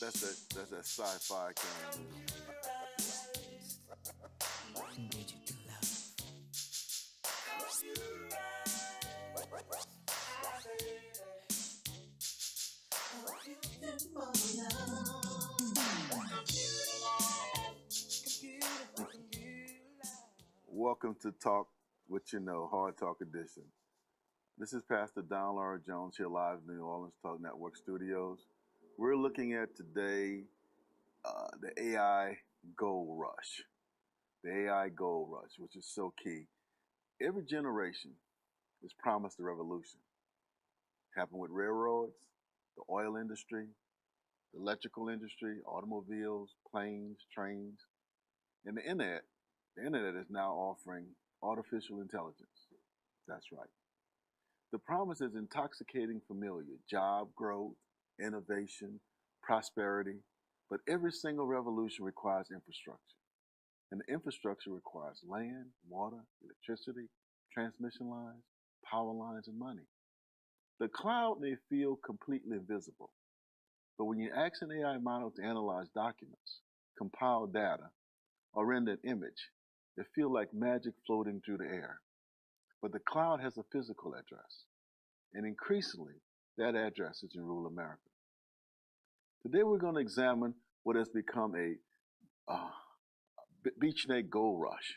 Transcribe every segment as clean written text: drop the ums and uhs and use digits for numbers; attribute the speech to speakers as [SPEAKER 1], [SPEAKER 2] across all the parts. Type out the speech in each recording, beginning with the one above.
[SPEAKER 1] That's that sci-fi kind of Welcome to Talk What You Know, Hard Talk Edition. This is Pastor Don Laura Jones here live in the New Orleans Talk Network studios. We're looking at today the AI gold rush. The AI gold rush, which is so key. Every generation is promised a revolution. It happened with railroads, the oil industry, the electrical industry, automobiles, planes, trains, and the internet. The internet is now offering artificial intelligence. That's right. The promise is intoxicating familiar, job growth, innovation, prosperity, but every single revolution requires infrastructure. And the infrastructure requires land, water, electricity, transmission lines, power lines, and money. The cloud may feel completely invisible, but when you ask an AI model to analyze documents, compile data, or render an image, it feels like magic floating through the air. But the cloud has a physical address, and increasingly, that address is in rural America. Today, we're going to examine what has become a beachneck gold rush,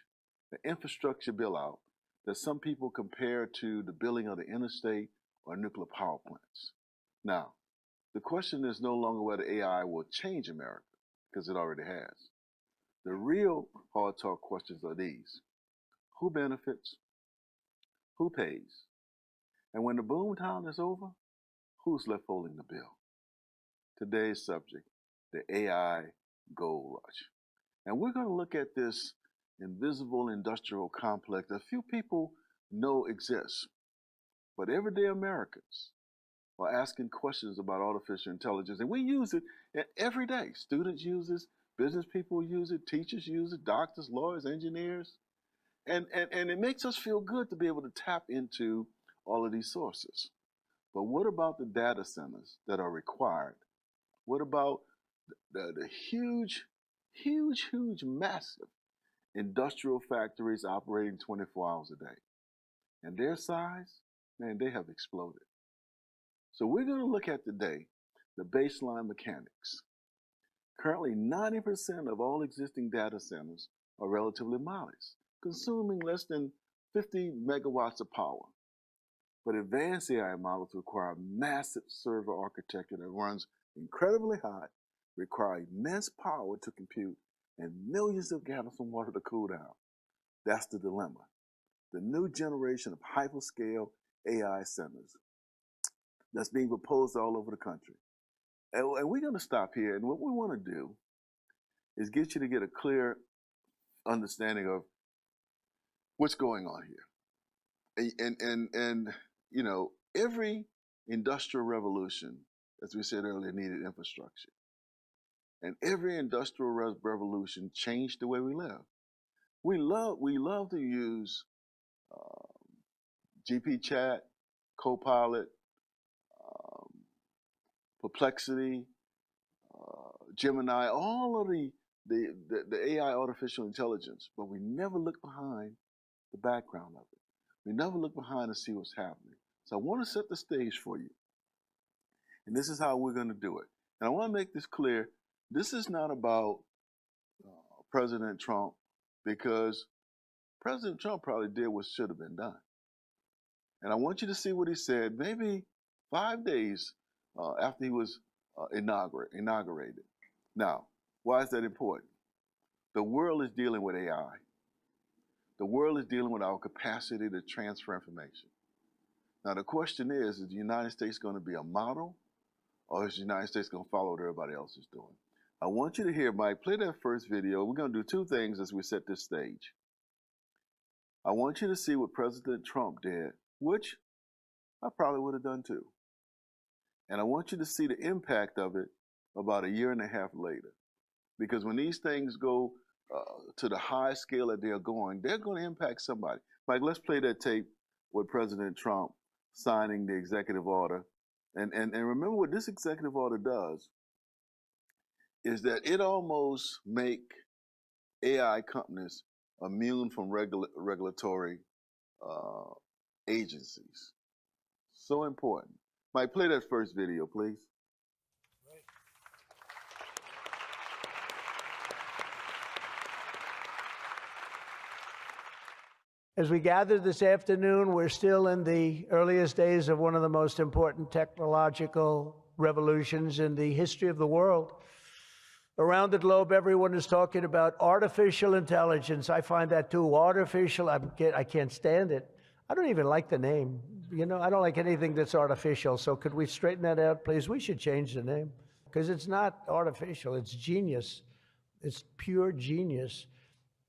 [SPEAKER 1] the infrastructure build-out that some people compare to the building of the interstate or nuclear power plants. Now, the question is no longer whether AI will change America, because it already has. The real hard talk questions are these: who benefits? Who pays? And when the Boomtown is over, who's left holding the bill? Today's subject, the AI gold rush. And we're going to look at this invisible industrial complex that few people know exists. But everyday Americans are asking questions about artificial intelligence, and we use it every day. Students use it, business people use it, teachers use it, doctors, lawyers, engineers. And it makes us feel good to be able to tap into all of these sources. But what about the data centers that are required? What about the huge, massive industrial factories operating 24 hours a day? And their size, man, they have exploded. So we're going to look at today the baseline mechanics. Currently, 90% of all existing data centers are relatively modest, consuming less than 50 megawatts of power. But advanced AI models require massive server architecture that runs incredibly hot, require immense power to compute, and millions of gallons of water to cool down. That's the dilemma. The new generation of hyperscale AI centers that's being proposed all over the country. And we're going to stop here. And what we want to do is get you to get a clear understanding of what's going on here. And you know, every industrial revolution, as we said earlier, needed infrastructure. And every industrial revolution changed the way we live. We love to use GP Chat, Copilot, Perplexity, Gemini, all of the AI artificial intelligence, but we never look behind the background of it. We never look behind to see what's happening. So I want to set the stage for you. And this is how we're going to do it. And I want to make this clear. This is not about President Trump, because President Trump probably did what should have been done. And I want you to see what he said maybe 5 days after he was inaugurated. Now, why is that important? The world is dealing with AI. The world is dealing with our capacity to transfer information. Now, the question is the United States going to be a model, or is the United States going to follow what everybody else is doing? I want you to hear, Mike, play that first video. We're going to do two things as we set this stage. I want you to see what President Trump did, which I probably would have done too. And I want you to see the impact of it about a year and a half later. Because when these things go to the high scale that they're going to impact somebody. Mike, let's play that tape with President Trump signing the executive order. And remember what this executive order does. is that it almost make AI companies immune from regulatory uh, agencies. So important. Mike, play that first video, please.
[SPEAKER 2] As we gather this afternoon, we're still in the earliest days of one of the most important technological revolutions in the history of the world. Around the globe, everyone is talking about artificial intelligence. I find that too. Artificial, I can't stand it. I don't even like the name. You know, I don't like anything that's artificial. So could we straighten that out, please? We should change the name because it's not artificial. It's genius. It's pure genius.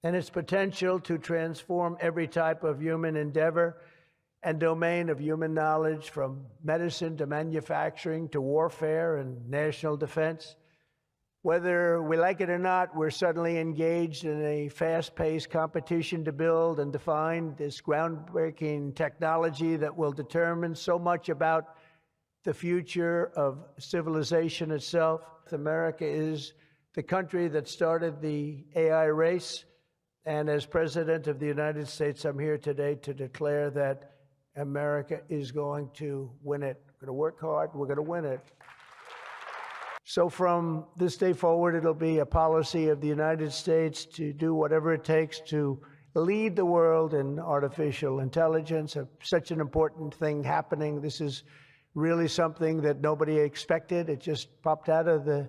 [SPEAKER 2] And its potential to transform every type of human endeavor and domain of human knowledge, from medicine to manufacturing to warfare and national defense. Whether we like it or not, we're suddenly engaged in a fast-paced competition to build and define this groundbreaking technology that will determine so much about the future of civilization itself. America is the country that started the AI race. And as President of the United States, I'm here today to declare that America is going to win it. We're going to work hard. We're going to win it. So from this day forward, it'll be a policy of the United States to do whatever it takes to lead the world in artificial intelligence. Such an important thing happening. This is really something that nobody expected. It just popped out of the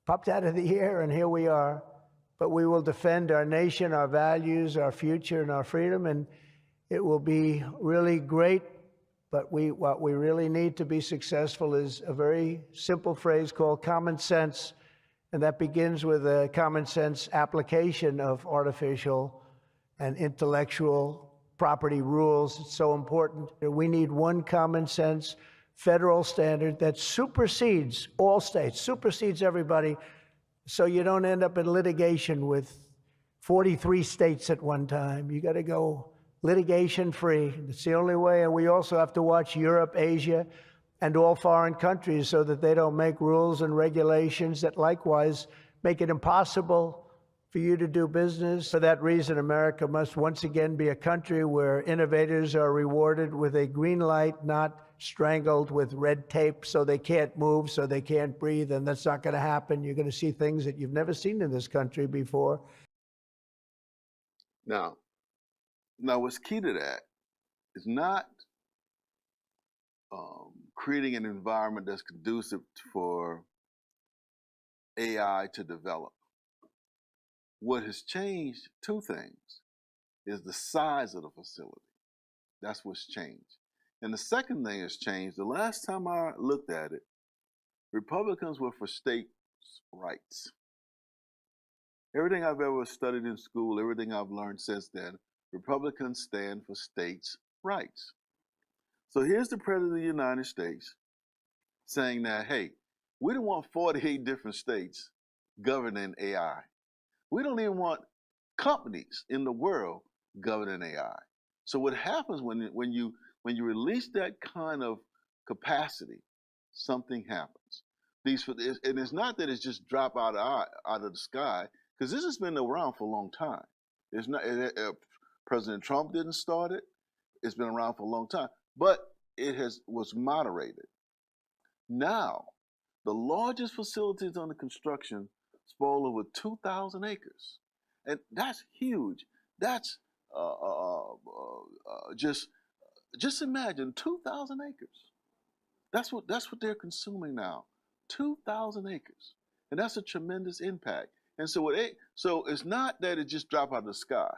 [SPEAKER 2] air, and here we are. But we will defend our nation, our values, our future, and our freedom, and it will be really great. But what we really need to be successful is a very simple phrase called common sense, and that begins with a common sense application of artificial and intellectual property rules. It's so important. We need one common sense federal standard that supersedes all states, supersedes everybody, so you don't end up in litigation with 43 states at one time. You got to go litigation-free. It's the only way. And we also have to watch Europe, Asia, and all foreign countries so that they don't make rules and regulations that likewise make it impossible for you to do business. For that reason, America must once again be a country where innovators are rewarded with a green light, not strangled with red tape so they can't move, so they can't breathe, and that's not going to happen. You're going to see things that you've never seen in this country before.
[SPEAKER 1] Now what's key to that is not creating an environment that's conducive for AI to develop. What has changed, two things, is the size of the facility. That's what's changed. And the second thing that's changed, the last time I looked at it, Republicans were for states' rights. Everything I've ever studied in school, everything I've learned since then, Republicans stand for states' rights. So here's the President of the United States saying that, hey, we don't want 48 different states governing AI. We don't even want companies in the world governing AI. So what happens when you release that kind of capacity, something happens. And it's not that it's just drop out of the sky, because this has been around for a long time. It's not President Trump didn't start it. It's been around for a long time, but it was moderated. Now, the largest facilities under construction spoil over 2,000 acres, and that's huge. That's just imagine 2,000 acres. That's what they're consuming now, 2,000 acres, and that's a tremendous impact. And so so it's not that it just dropped out of the sky,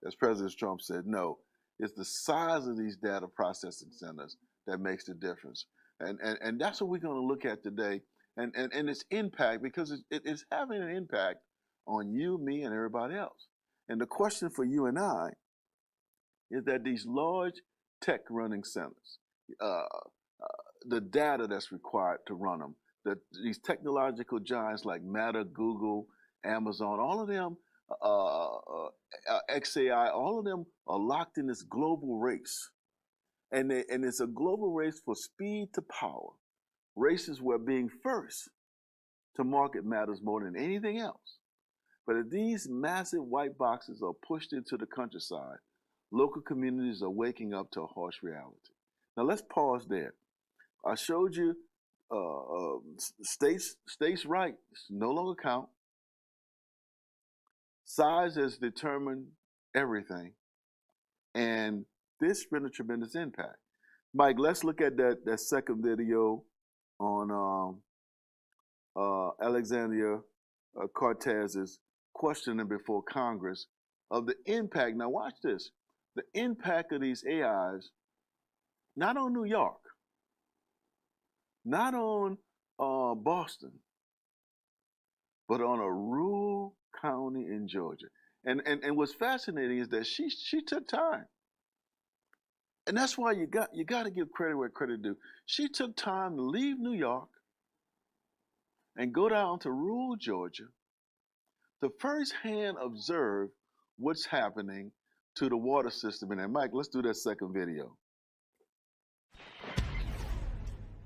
[SPEAKER 1] as President Trump said. No, it's the size of these data processing centers that makes the difference, and that's what we're going to look at today, and its impact, because it's having an impact on you, me, and everybody else. And the question for you and I is that these large tech running centers, the data that's required to run them, these technological giants like Meta, Google, Amazon, all of them, XAI, all of them are locked in this global race. And it's a global race for speed to power. Races where being first to market matters more than anything else. But if these massive white boxes are pushed into the countryside, local communities are waking up to a harsh reality. Now let's pause there. I showed you states' rights no longer count. Size has determined everything, and this been a tremendous impact. Mike, let's look at that second video on Alexandria Cortez's questioning before Congress of the impact. Now watch this. The impact of these AIs, not on New York, not on Boston, but on a rural county in Georgia. And what's fascinating is that she took time. And that's why you got to give credit where credit due. She took time to leave New York and go down to rural Georgia to firsthand observe what's happening to the water system. And Mike, let's do that second video.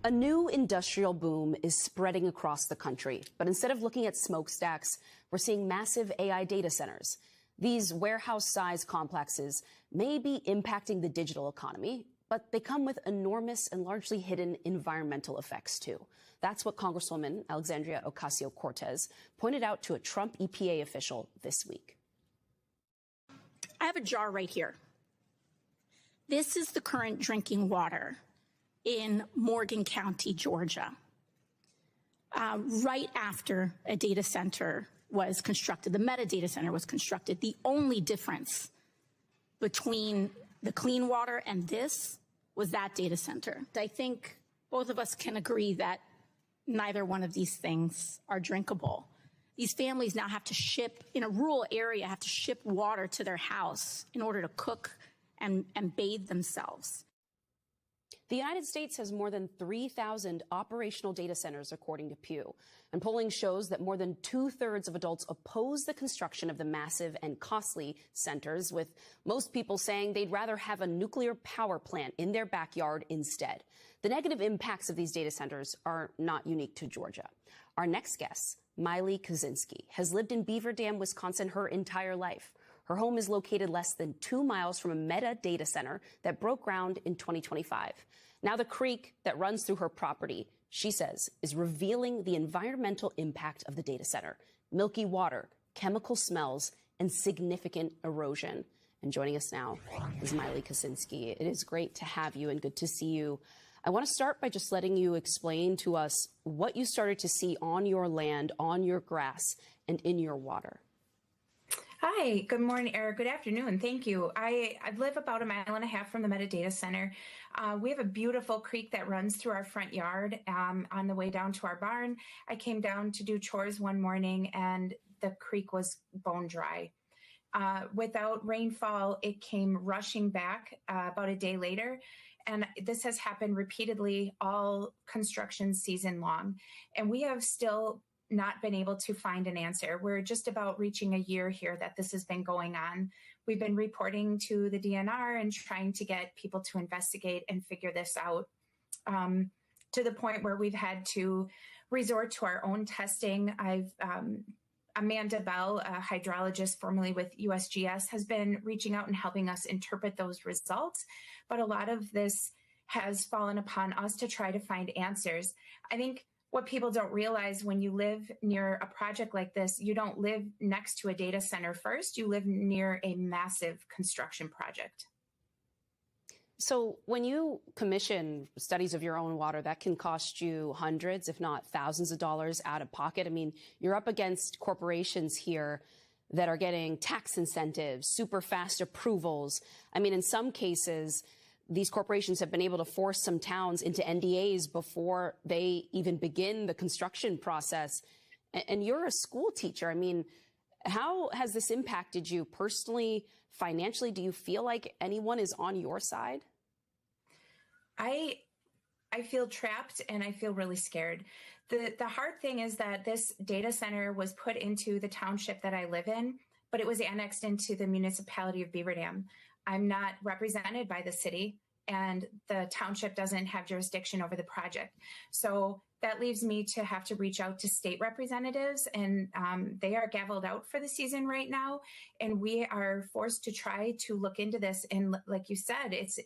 [SPEAKER 3] A new industrial boom is spreading across the country, but instead of looking at smokestacks, we're seeing massive AI data centers. These warehouse-sized complexes may be impacting the digital economy, but they come with enormous and largely hidden environmental effects too. That's what Congresswoman Alexandria Ocasio-Cortez pointed out to a Trump EPA official this week.
[SPEAKER 4] I have a jar right here. This is the current drinking water in Morgan County, Georgia, right after a data center was constructed. The Meta data center was constructed. The only difference between the clean water and this was that data center. I think both of us can agree that neither one of these things are drinkable. These families now have to ship, in a rural area, have to ship water to their house in order to cook and bathe themselves.
[SPEAKER 3] The United States has more than 3,000 operational data centers, according to Pew. And polling shows that more than 2/3 of adults oppose the construction of the massive and costly centers, with most people saying they'd rather have a nuclear power plant in their backyard instead. The negative impacts of these data centers are not unique to Georgia. Our next guest, Miley Kaczynski, has lived in Beaver Dam, Wisconsin her entire life. Her home is located less than 2 miles from a Meta data center that broke ground in 2025. Now the creek that runs through her property, she says, is revealing the environmental impact of the data center: milky water, chemical smells, and significant erosion. And joining us now is Miley Kaczynski. It is great to have you and good to see you. I want to start by just letting you explain to us what you started to see on your land, on your grass, and in your water.
[SPEAKER 5] Hi, good morning, or good afternoon. Thank you. I live about 1.5 miles from the Meta Data Center. We have a beautiful creek that runs through our front yard on the way down to our barn. I came down to do chores one morning and the creek was bone dry. Without rainfall, it came rushing back about a day later. And this has happened repeatedly all construction season long. And we have still not been able to find an answer. We're just about reaching a year here that this has been going on. We've been reporting to the DNR and trying to get people to investigate and figure this out, to the point where we've had to resort to our own testing. Amanda Bell, a hydrologist formerly with USGS, has been reaching out and helping us interpret those results. But a lot of this has fallen upon us to try to find answers. I think what people don't realize, when you live near a project like this, you don't live next to a data center first, you live near a massive construction project.
[SPEAKER 3] So when you commission studies of your own water, that can cost you hundreds, if not thousands of dollars out of pocket. I mean, you're up against corporations here that are getting tax incentives, super fast approvals. I mean, in some cases, these corporations have been able to force some towns into NDAs before they even begin the construction process. And you're a school teacher. I mean, how has this impacted you personally, financially? Do you feel like anyone is on your side?
[SPEAKER 5] I feel trapped and I feel really scared. The hard thing is that this data center was put into the township that I live in, but it was annexed into the municipality of Beaver Dam. I'm not represented by the city. and the township doesn't have jurisdiction over the project. So that leaves me to have to reach out to state representatives, and they are gavelled out for the season right now. And we are forced to try to look into this. And like you said, this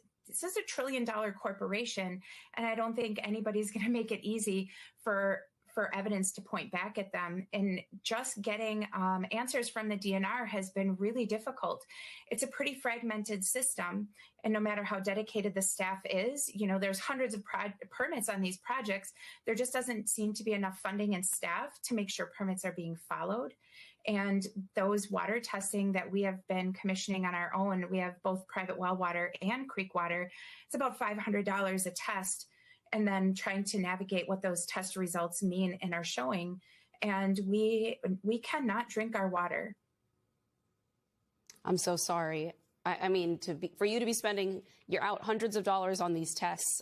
[SPEAKER 5] is $1 trillion corporation, and I don't think anybody's going to make it easy for evidence to point back at them. And just getting answers from the DNR has been really difficult. It's a pretty fragmented system. And no matter how dedicated the staff is, there's hundreds of permits on these projects. There just doesn't seem to be enough funding and staff to make sure permits are being followed. And those water testing that we have been commissioning on our own, we have both private well water and creek water. It's about $500 a test. And then trying to navigate what those test results mean and are showing. And we cannot drink our water.
[SPEAKER 3] I'm so sorry. I mean, for you to be spending, you're out hundreds of dollars on these tests.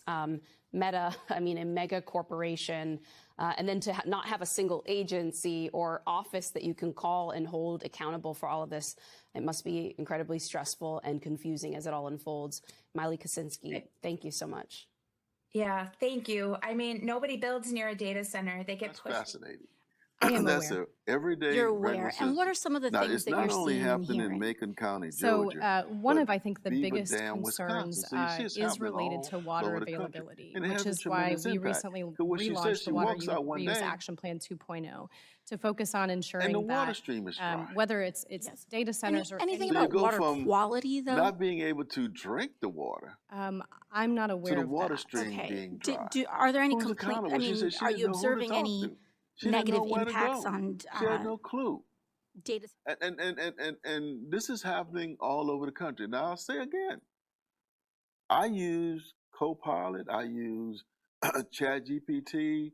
[SPEAKER 3] Meta, a mega corporation, and then to not have a single agency or office that you can call and hold accountable for all of this. It must be incredibly stressful and confusing as it all unfolds. Miley Kosinski, thank you so much.
[SPEAKER 5] Yeah, thank you. Nobody builds near a data center. They get pushed.
[SPEAKER 1] Fascinating.
[SPEAKER 6] I am
[SPEAKER 1] That's
[SPEAKER 6] aware.
[SPEAKER 1] a everyday.
[SPEAKER 4] You're aware. And what are some of the things that you're seeing and
[SPEAKER 1] It's not only happening
[SPEAKER 4] hearing?
[SPEAKER 1] in Macon County,
[SPEAKER 6] So
[SPEAKER 1] Georgia.
[SPEAKER 6] one of, I think, the
[SPEAKER 1] Beaver
[SPEAKER 6] biggest
[SPEAKER 1] Dam,
[SPEAKER 6] concerns
[SPEAKER 1] Wisconsin. So you see it's
[SPEAKER 6] is
[SPEAKER 1] happening
[SPEAKER 6] related
[SPEAKER 1] all
[SPEAKER 6] to water
[SPEAKER 1] over the country.
[SPEAKER 6] availability,
[SPEAKER 1] And it
[SPEAKER 6] which
[SPEAKER 1] has a
[SPEAKER 6] is why
[SPEAKER 1] tremendous
[SPEAKER 6] we
[SPEAKER 1] impact.
[SPEAKER 6] recently
[SPEAKER 1] So what she said,
[SPEAKER 6] relaunched
[SPEAKER 1] she
[SPEAKER 6] the Water
[SPEAKER 1] walks out one
[SPEAKER 6] Reuse
[SPEAKER 1] day,
[SPEAKER 6] Action Plan 2.0 to focus on ensuring
[SPEAKER 1] and the water
[SPEAKER 6] that
[SPEAKER 1] stream is dry.
[SPEAKER 6] whether it's data centers or
[SPEAKER 4] Anything
[SPEAKER 1] So you
[SPEAKER 4] about
[SPEAKER 1] go
[SPEAKER 4] water
[SPEAKER 1] from
[SPEAKER 4] quality, though?
[SPEAKER 1] not being able to drink the water
[SPEAKER 6] I'm not aware
[SPEAKER 1] to the
[SPEAKER 6] of
[SPEAKER 1] water
[SPEAKER 6] that.
[SPEAKER 1] stream being dry.
[SPEAKER 4] Are there any
[SPEAKER 1] Who's
[SPEAKER 4] complaints?
[SPEAKER 1] accountable? She said she
[SPEAKER 4] Are
[SPEAKER 1] didn't
[SPEAKER 4] you
[SPEAKER 1] know who to
[SPEAKER 4] observing
[SPEAKER 1] talk
[SPEAKER 4] any
[SPEAKER 1] to. She didn't
[SPEAKER 4] negative
[SPEAKER 1] know where to
[SPEAKER 4] impacts
[SPEAKER 1] go.
[SPEAKER 4] on
[SPEAKER 1] She had no clue.
[SPEAKER 4] data?
[SPEAKER 1] And this is happening all over the country. Now I'll say again, I use Copilot, I use ChatGPT,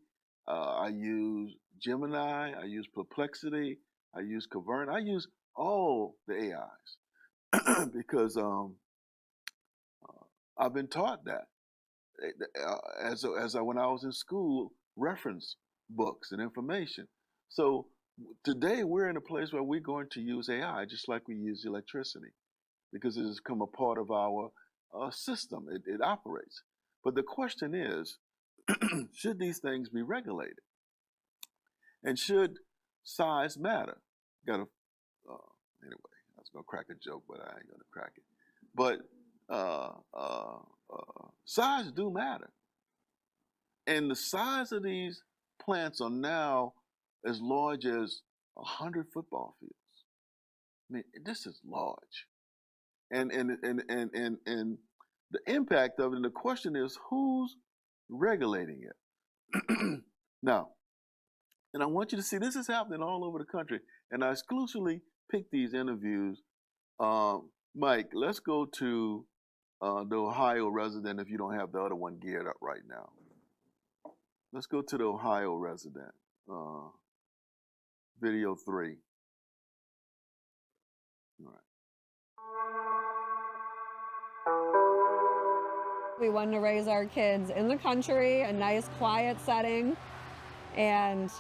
[SPEAKER 1] I use Gemini, I use Perplexity, I use Cavern, I use all the AIs because I've been taught that when I was in school, reference books and information. So today we're in a place where we're going to use AI just like we use electricity because it has become a part of our system. It operates. But the question is, should these things be regulated? And should size matter? Anyway, I was going to crack a joke, but I ain't going to crack it. But size do matter. And the size of these plants are now as large as 100 football fields. This is large. And the impact of it, and the question is, who's regulating it? Now, and I want you to see this is happening all over the country. And I exclusively picked these interviews. Mike, let's go to the Ohio resident if you don't have the other one geared up right now. Let's go to the Ohio resident. Video 3. All right.
[SPEAKER 7] We wanted to raise our kids in the country, a nice quiet setting, and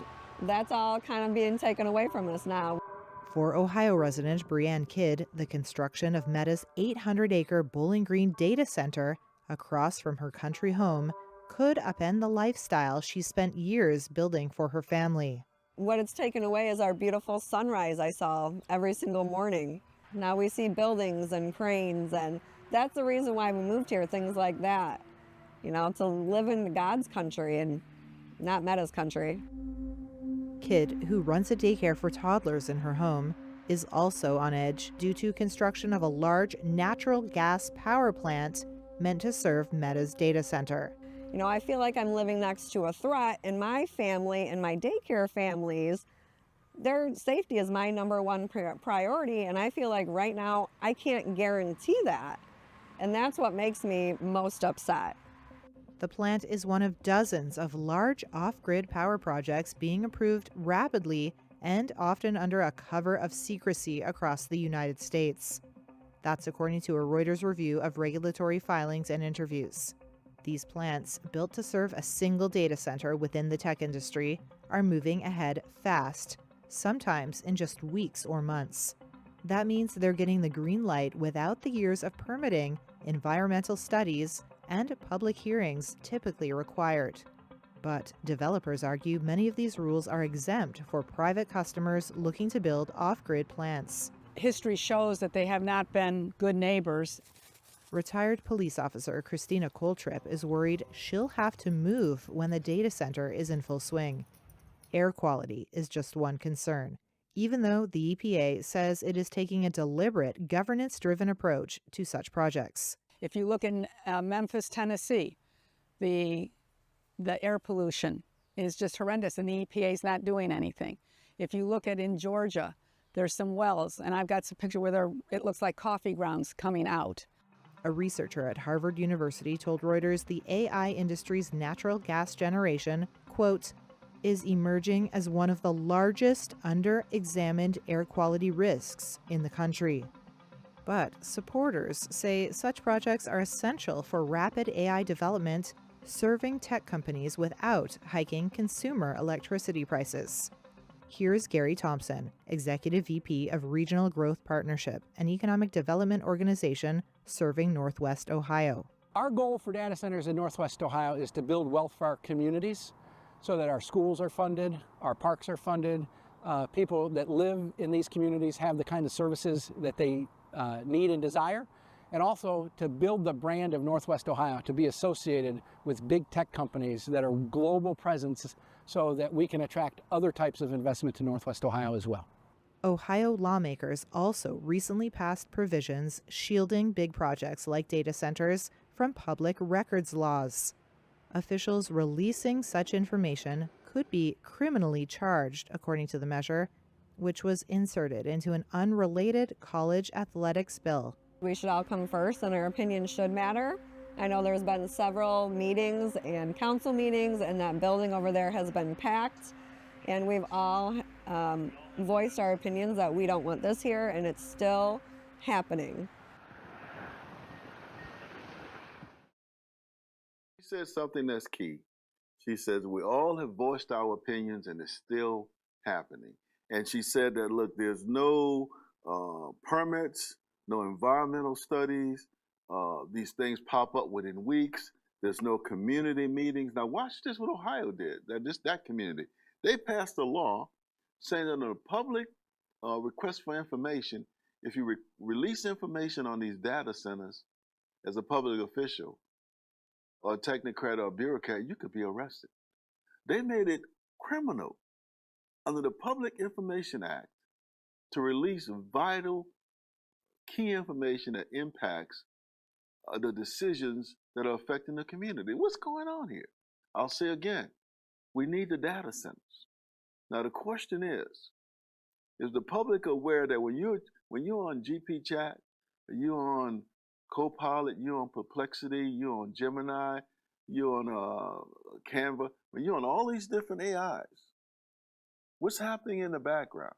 [SPEAKER 7] that's all kind of being taken away from us now.
[SPEAKER 8] For Ohio resident Brianne Kidd, the construction of Meta's 800-acre Bowling Green data center across from her country home could upend the lifestyle she spent years building for her family.
[SPEAKER 7] What it's taken away is our beautiful sunrise I saw every single morning. Now we see buildings and cranes, and that's the reason why we moved here, things like that. To live in God's country and not Meta's country.
[SPEAKER 8] Kidd, who runs a daycare for toddlers in her home, is also on edge due to construction of a large natural gas power plant meant to serve Meta's data center.
[SPEAKER 7] I feel like I'm living next to a threat, and my family and my daycare families, their safety is my #1 priority, and I feel like right now I can't guarantee that. And that's what makes me most upset.
[SPEAKER 8] The plant is one of dozens of large off-grid power projects being approved rapidly and often under a cover of secrecy across the United States. That's according to a Reuters review of regulatory filings and interviews. These plants, built to serve a single data center within the tech industry, are moving ahead fast, sometimes in just weeks or months. That means they're getting the green light without the years of permitting, environmental studies, and public hearings typically required. But developers argue many of these rules are exempt for private customers looking to build off-grid plants.
[SPEAKER 9] History shows that they have not been good neighbors.
[SPEAKER 8] Retired police officer Christina Coltrip is worried she'll have to move when the data center is in full swing. Air quality is just one concern, even though the EPA says it is taking a deliberate, governance-driven approach to such projects.
[SPEAKER 9] If you look in Memphis, Tennessee, the air pollution is just horrendous, and the EPA is not doing anything. If you look at in Georgia, there's some wells, and I've got some picture where it looks like coffee grounds coming out.
[SPEAKER 8] A researcher at Harvard University told Reuters the AI industry's natural gas generation, quote, is emerging as one of the largest under-examined air quality risks in the country. But supporters say such projects are essential for rapid AI development, serving tech companies without hiking consumer electricity prices. Here's Gary Thompson, Executive VP of Regional Growth Partnership, an economic development organization serving Northwest Ohio.
[SPEAKER 10] Our goal for data centers in Northwest Ohio is to build wealth for our communities so that our schools are funded, our parks are funded, people that live in these communities have the kind of services that they need and desire, and also to build the brand of Northwest Ohio to be associated with big tech companies that are global presence so that we can attract other types of investment to Northwest Ohio as well.
[SPEAKER 8] Ohio lawmakers also recently passed provisions shielding big projects like data centers from public records laws. Officials releasing such information could be criminally charged, according to the measure, which was inserted into an unrelated college athletics bill.
[SPEAKER 7] We should all come first, and our opinions should matter. I know there's been several meetings and council meetings, and that building over there has been packed, and we've all voiced our opinions that we don't want this here, and it's still happening.
[SPEAKER 1] She said something that's key. She says, we all have voiced our opinions and it's still happening. And she said that, look, there's no permits, no environmental studies. These things pop up within weeks. There's no community meetings. Now watch this what Ohio did, that community. They passed a law saying that on a public request for information, if you release information on these data centers as a public official, or a technocrat or a bureaucrat, you could be arrested. They made it criminal under the Public Information Act to release vital, key information that impacts the decisions that are affecting the community. What's going on here? I'll say again, we need the data centers. Now the question is the public aware that when you're on GP Chat, you're on Copilot, you're on Perplexity, you're on Gemini, you're on Canva, when you're on all these different AIs, what's happening in the background?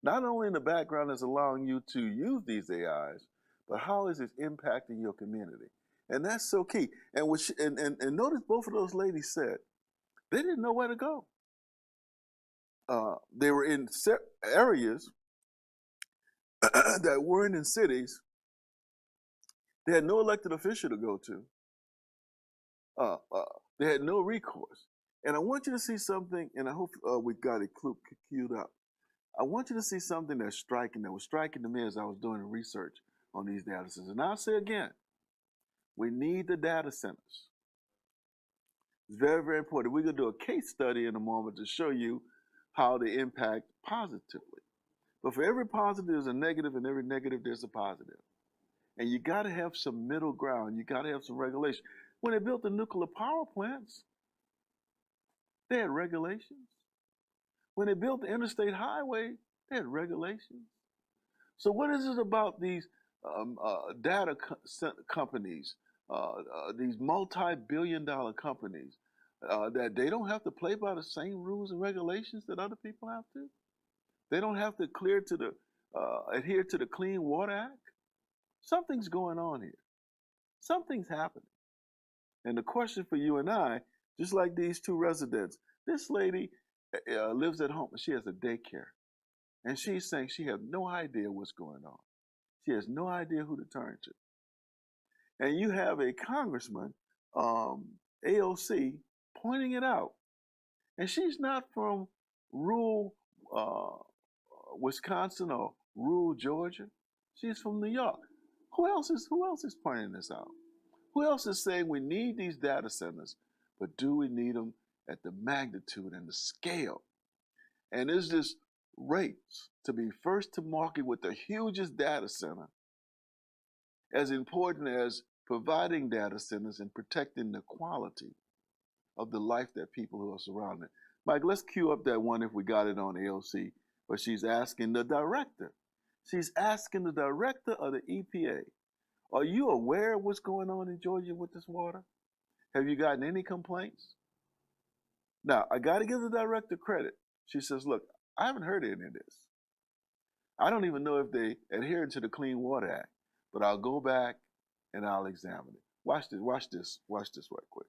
[SPEAKER 1] Not only in the background is allowing you to use these AIs, but how is it impacting your community? And that's so key. And notice both of those ladies said they didn't know where to go. They were in areas that weren't in cities. They had no elected official to go to. They had no recourse. And I want you to see something, and I hope we got it queued up. I want you to see something that was striking to me as I was doing research on these data centers. And I'll say again, we need the data centers. It's very, very important. We're going to do a case study in a moment to show you how they impact positively. But for every positive, there's a negative, and every negative, there's a positive. And you got to have some middle ground. You got to have some regulation. When they built the nuclear power plants, they had regulations. When they built the interstate highway, they had regulations. So what is it about these data companies, these multi-billion-dollar companies, that they don't have to play by the same rules and regulations that other people have to? They don't have to adhere to the Clean Water Act? Something's going on here. Something's happening. And the question for you and I, just like these two residents, this lady lives at home. She has a daycare. And she's saying she has no idea what's going on. She has no idea who to turn to. And you have a congressman, AOC, pointing it out. And she's not from rural Wisconsin or rural Georgia. She's from New York. Who else is pointing this out? Who else is saying we need these data centers, but do we need them at the magnitude and the scale? And is this race to be first to market with the hugest data center as important as providing data centers and protecting the quality of the life that people who are surrounded? Mike, let's cue up that one if we got it on AOC, but she's asking the director. She's asking the director of the EPA, are you aware of what's going on in Georgia with this water? Have you gotten any complaints? Now, I got to give the director credit. She says, look, I haven't heard any of this. I don't even know if they adhere to the Clean Water Act, but I'll go back and I'll examine it. Watch this right quick.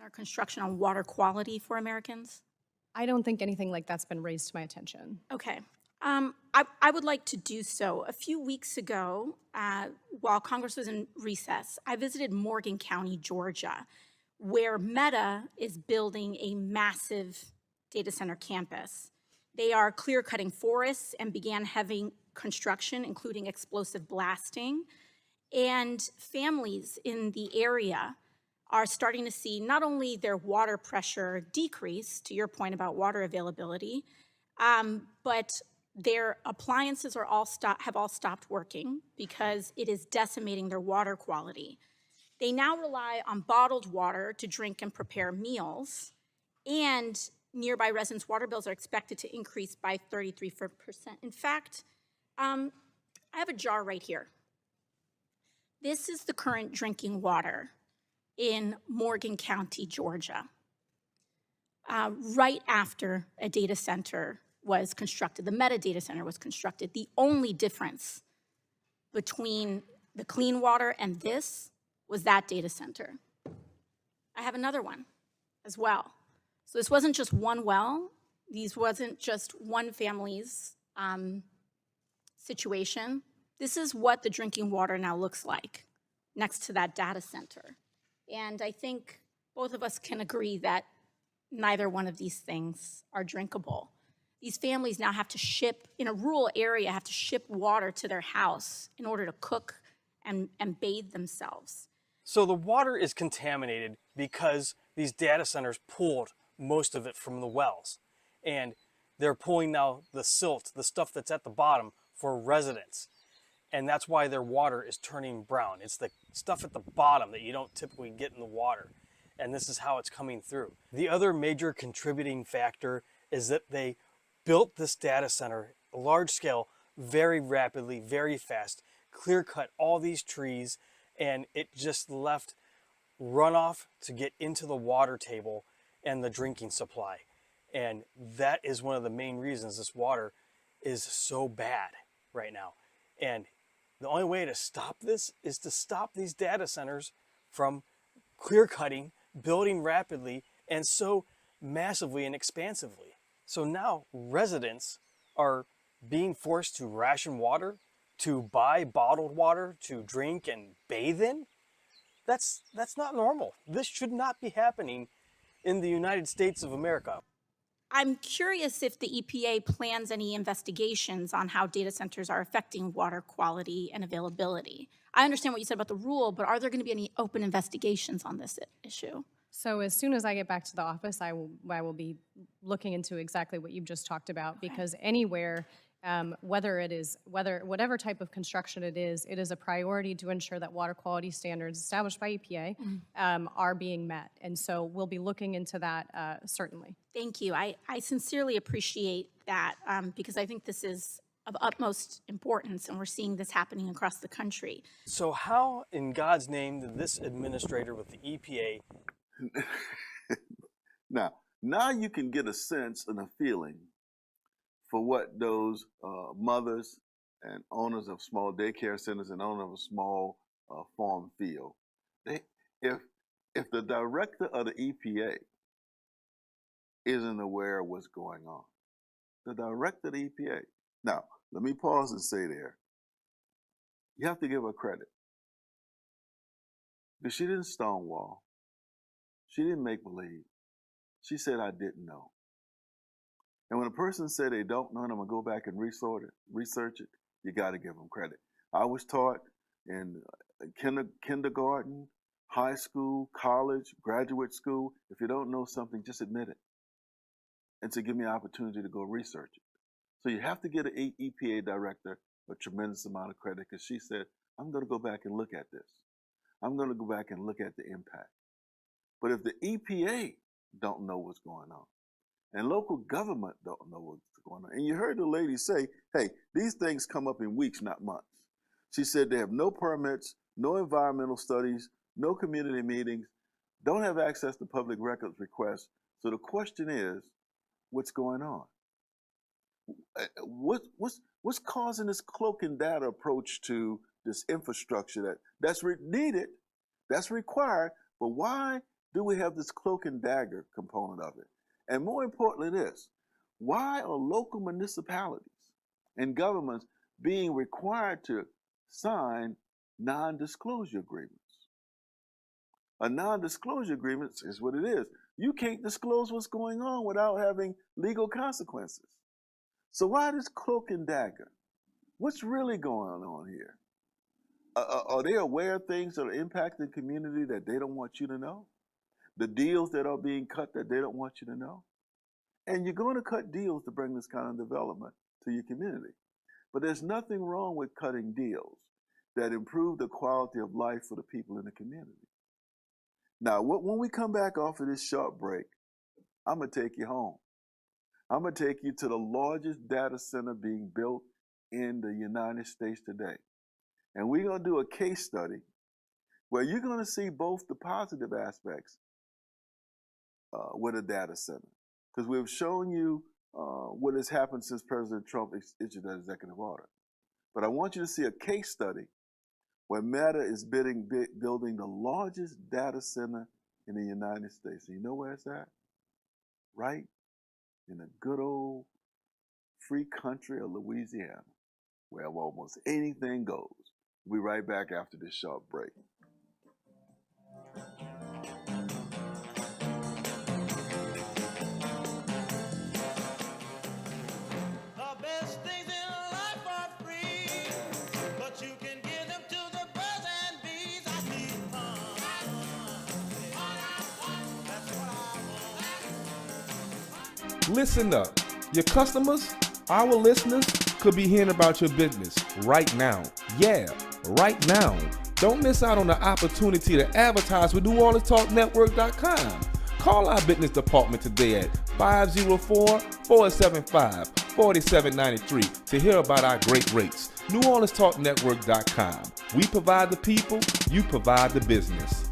[SPEAKER 4] Our construction on water quality for Americans?
[SPEAKER 6] I don't think anything like that's been raised to my attention.
[SPEAKER 4] Okay. I would like to do so. A few weeks ago, while Congress was in recess, I visited Morgan County, Georgia, where Meta is building a massive data center campus. They are clear-cutting forests and began heavy construction, including explosive blasting. And families in the area are starting to see not only their water pressure decrease, to your point about water availability, but their appliances are have all stopped working because it is decimating their water quality. They now rely on bottled water to drink and prepare meals, and nearby residents' water bills are expected to increase by 33%. In fact, I have a jar right here. This is the current drinking water in Morgan County, Georgia, right after a data center was constructed. The Meta data center was constructed. The only difference between the clean water and this was that data center. I have another one as well. So this wasn't just one well. These wasn't just one family's situation. This is what the drinking water now looks like next to that data center. And I think both of us can agree that neither one of these things are drinkable. These families now have to ship, in a rural area, have to ship water to their house in order to cook and bathe themselves.
[SPEAKER 11] So the water is contaminated because these data centers pulled most of it from the wells. And they're pulling now the silt, the stuff that's at the bottom, for residents. And that's why their water is turning brown. It's the stuff at the bottom that you don't typically get in the water. And this is how it's coming through. The other major contributing factor is that they built this data center, large scale, very rapidly, very fast, clear cut all these trees, and it just left runoff to get into the water table and the drinking supply. And that is one of the main reasons this water is so bad right now. And the only way to stop this is to stop these data centers from clear cutting, building rapidly, and so massively and expansively. So now residents are being forced to ration water, to buy bottled water to drink and bathe in. That's not normal. This should not be happening in the United States of America.
[SPEAKER 4] I'm curious if the EPA plans any investigations on how data centers are affecting water quality and availability. I understand what you said about the rule, but are there going to be any open investigations on this issue?
[SPEAKER 6] So as soon as I get back to the office, I will be looking into exactly what you've just talked about, because anywhere, whatever type of construction it is a priority to ensure that water quality standards established by EPA are being met. And so we'll be looking into that certainly.
[SPEAKER 4] Thank you. I sincerely appreciate that because I think this is of utmost importance, and we're seeing this happening across the country.
[SPEAKER 11] So how in God's name did this administrator with the EPA...
[SPEAKER 1] Now you can get a sense and a feeling for what those mothers and owners of small daycare centers and owners of a small farm feel. If the director of the EPA isn't aware of what's going on, the director of the EPA. Now, let me pause and say there, you have to give her credit. Because she didn't stonewall. She didn't make believe. She said, I didn't know. And when a person said they don't know and I'm going to go back and research it, you got to give them credit. I was taught in kindergarten, high school, college, graduate school, if you don't know something, just admit it. And to give me an opportunity to go research it. So you have to get an EPA director a tremendous amount of credit because she said, I'm going to go back and look at this. I'm going to go back and look at the impact. But if the EPA don't know what's going on, and local government don't know what's going on, and you heard the lady say, hey, these things come up in weeks, not months. She said they have no permits, no environmental studies, no community meetings, don't have access to public records requests. So the question is, what's going on? What's causing this cloak and data approach to this infrastructure that's needed, that's required, but why do we have this cloak and dagger component of it? And more importantly this, why are local municipalities and governments being required to sign non-disclosure agreements? A non-disclosure agreement is what it is. You can't disclose what's going on without having legal consequences. So why this cloak and dagger? What's really going on here? Are they aware of things that are impacting the community that they don't want you to know? The deals that are being cut that they don't want you to know? And you're going to cut deals to bring this kind of development to your community. But there's nothing wrong with cutting deals that improve the quality of life for the people in the community. Now, when we come back off of this short break, I'm going to take you home. I'm going to take you to the largest data center being built in the United States today. And we're going to do a case study where you're going to see both the positive aspects with a data center. Because we've shown you what has happened since President Trump issued that executive order. But I want you to see a case study where Meta is building the largest data center in the United States. And you know where it's at? Right in the good old free country of Louisiana, where almost anything goes. We'll be right back after this short break.
[SPEAKER 12] Listen up. Your customers, our listeners, could be hearing about your business right now. Yeah, right now. Don't miss out on the opportunity to advertise with NewOrleansTalkNetwork.com. Call our business department today at 504-475-4793 to hear about our great rates. NewOrleansTalkNetwork.com. We provide the people, you provide the business.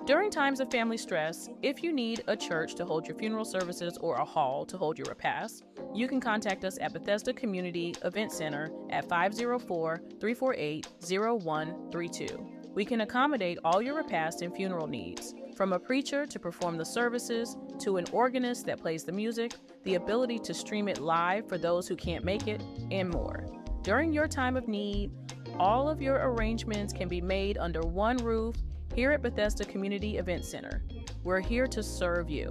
[SPEAKER 13] During times of family stress, if you need a church to hold your funeral services or a hall to hold your repast, you can contact us at Bethesda Community Event Center at 504-348-0132. We can accommodate all your repast and funeral needs, from a preacher to perform the services, to an organist that plays the music, the ability to stream it live for those who can't make it, and more. During your time of need, all of your arrangements can be made under one roof here at Bethesda Community Event Center. We're here to serve you.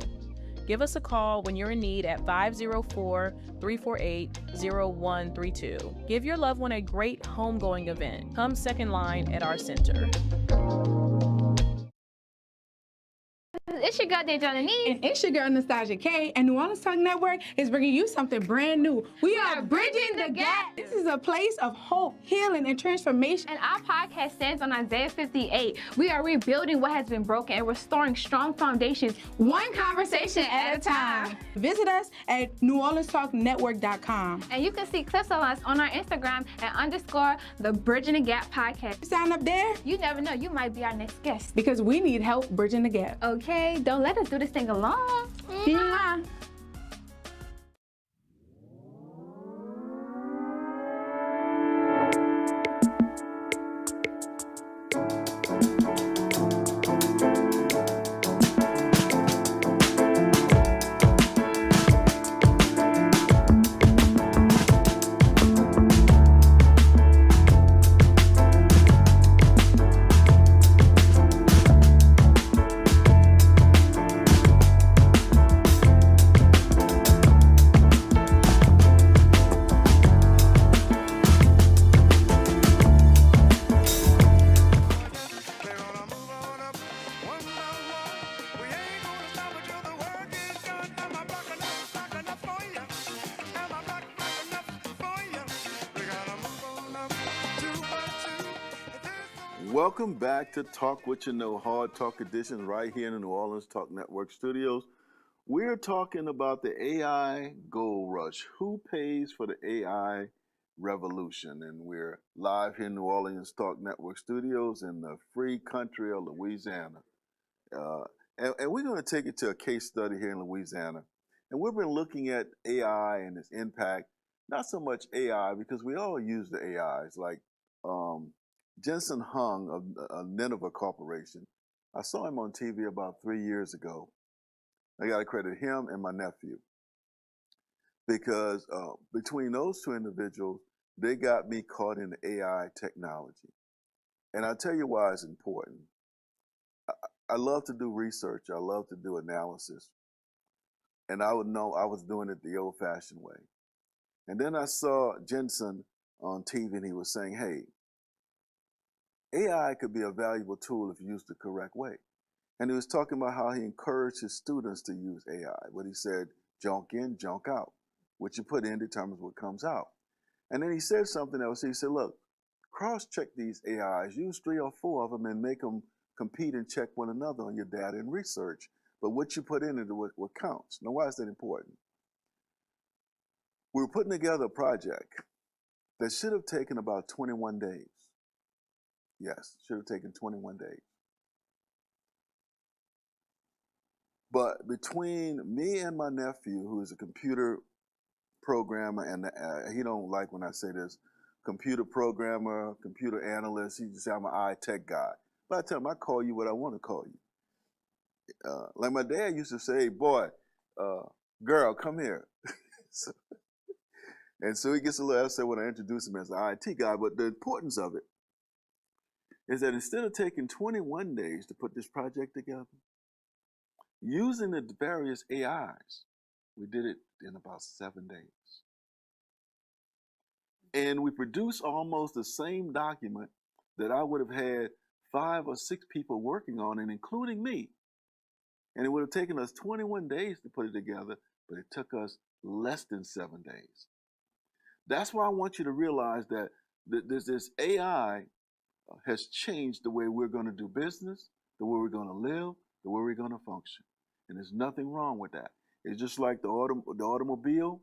[SPEAKER 13] Give us a call when you're in need at 504-348-0132. Give your loved one a great homegoing event. Come second line at our center.
[SPEAKER 14] it's your girl, Dejana Nee.
[SPEAKER 15] And it's your girl, Nostalgia K. And New Orleans Talk Network is bringing you something brand new. We are Bridging the Gap. This is a place of hope, healing, and transformation.
[SPEAKER 14] And our podcast stands on Isaiah 58. We are rebuilding what has been broken and restoring strong foundations, one conversation at a time.
[SPEAKER 15] Visit us at NewOrleansTalkNetwork.com.
[SPEAKER 14] And you can see clips of us on our Instagram at _the Bridging the Gap podcast.
[SPEAKER 15] Sign up there.
[SPEAKER 14] You never know, you might be our next guest.
[SPEAKER 15] Because we need help bridging the gap.
[SPEAKER 14] Okay, don't let us do this thing alone.
[SPEAKER 15] Mwah.
[SPEAKER 1] Welcome back to Talk What You Know, Hard Talk Edition, right here in the New Orleans Talk Network studios. We're talking about the AI gold rush. Who pays for the AI revolution? And we're live here in New Orleans Talk Network studios in the free country of Louisiana. And we're going to take it to a case study here in Louisiana. And we've been looking at AI and its impact, not so much AI, because we all use the AIs, like Jensen Hung of Nineveh Corporation. I saw him on TV about 3 years ago. I got to credit him and my nephew because between those two individuals, they got me caught in the AI technology. And I'll tell you why it's important. I love to do research. I love to do analysis. And I would know I was doing it the old-fashioned way. And then I saw Jensen on TV and he was saying, hey, AI could be a valuable tool if used the correct way. And he was talking about how he encouraged his students to use AI. But he said, junk in, junk out. What you put in determines what comes out. And then he said something else. He said, look, cross-check these AIs. Use 3 or 4 of them and make them compete and check one another on your data and research. But what you put in is what counts. Now, why is that important? We were putting together a project that should have taken about 21 days. Yes, should have taken 21 days. But between me and my nephew, who is a computer programmer, and he don't like when I say this, computer programmer, computer analyst, he just say I'm an I-tech guy. But I tell him, I call you what I want to call you. Like my dad used to say, hey, boy, girl, come here. And so he gets a little upset when I introduce him as an IT guy, but the importance of it is that instead of taking 21 days to put this project together, using the various AIs, we did it in about 7 days. And we produced almost the same document that I would have had 5 or 6 people working on, and including me. And it would have taken us 21 days to put it together, but it took us less than 7 days. That's why I want you to realize that this AI has changed the way we're going to do business, the way we're going to live, the way we're going to function. And there's nothing wrong with that. It's just like the automobile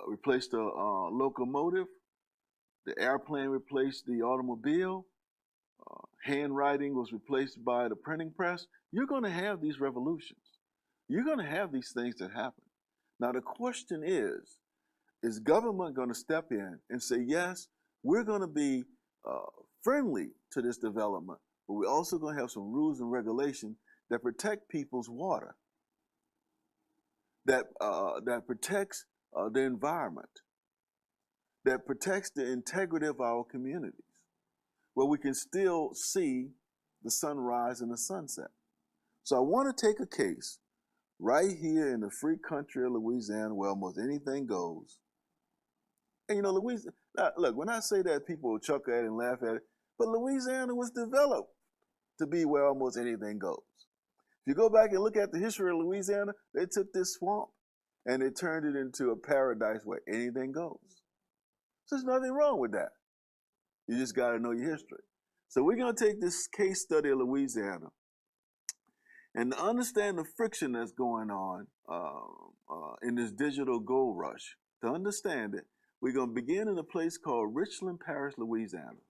[SPEAKER 1] replaced the locomotive, the airplane replaced the automobile, handwriting was replaced by the printing press. You're going to have these revolutions. You're going to have these things that happen. Now the question is government going to step in and say, yes, we're going to be friendly to this development, but we're also going to have some rules and regulations that protect people's water, that protects the environment, that protects the integrity of our communities, where we can still see the sunrise and the sunset. So I want to take a case right here in the free country of Louisiana where almost anything goes. And you know, Louisiana, look, when I say that, people will chuckle at it and laugh at it, but Louisiana was developed to be where almost anything goes. If you go back and look at the history of Louisiana, they took this swamp and they turned it into a paradise where anything goes. So there's nothing wrong with that. You just got to know your history. So we're going to take this case study of Louisiana and to understand the friction that's going on in this digital gold rush. To understand it, we're going to begin in a place called Richland Parish, Louisiana.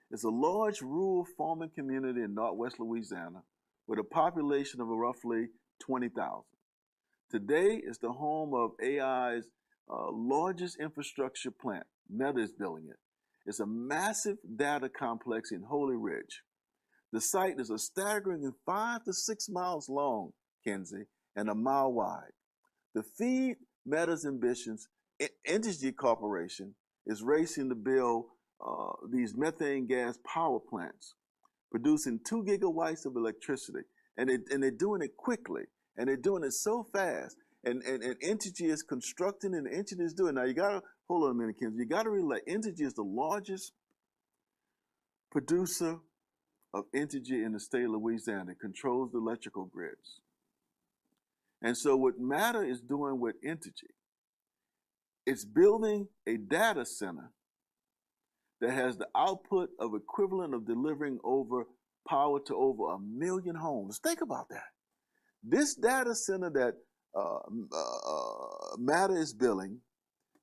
[SPEAKER 1] It's a large rural farming community in northwest Louisiana with a population of roughly 20,000. Today, it's the home of AI's largest infrastructure plant. Meta is building it. It's a massive data complex in Holy Ridge. The site is a staggering 5 to 6 miles long, Kenzie, and a mile wide. To feed Meta's ambitions, Entergy Corporation is racing to build these methane gas power plants, producing 2 gigawatts of electricity. And they're doing it quickly, and they're doing it so fast. And Entergy is constructing, and Entergy is doing. Now, you got to, hold on a minute, Kenzie. You got to realize Entergy is the largest producer of energy in the state of Louisiana. It controls the electrical grids. And so what Meta is doing with Entergy, it's building a data center that has the output of equivalent of delivering over power to over 1 million homes. Think about that. This data center that Meta is building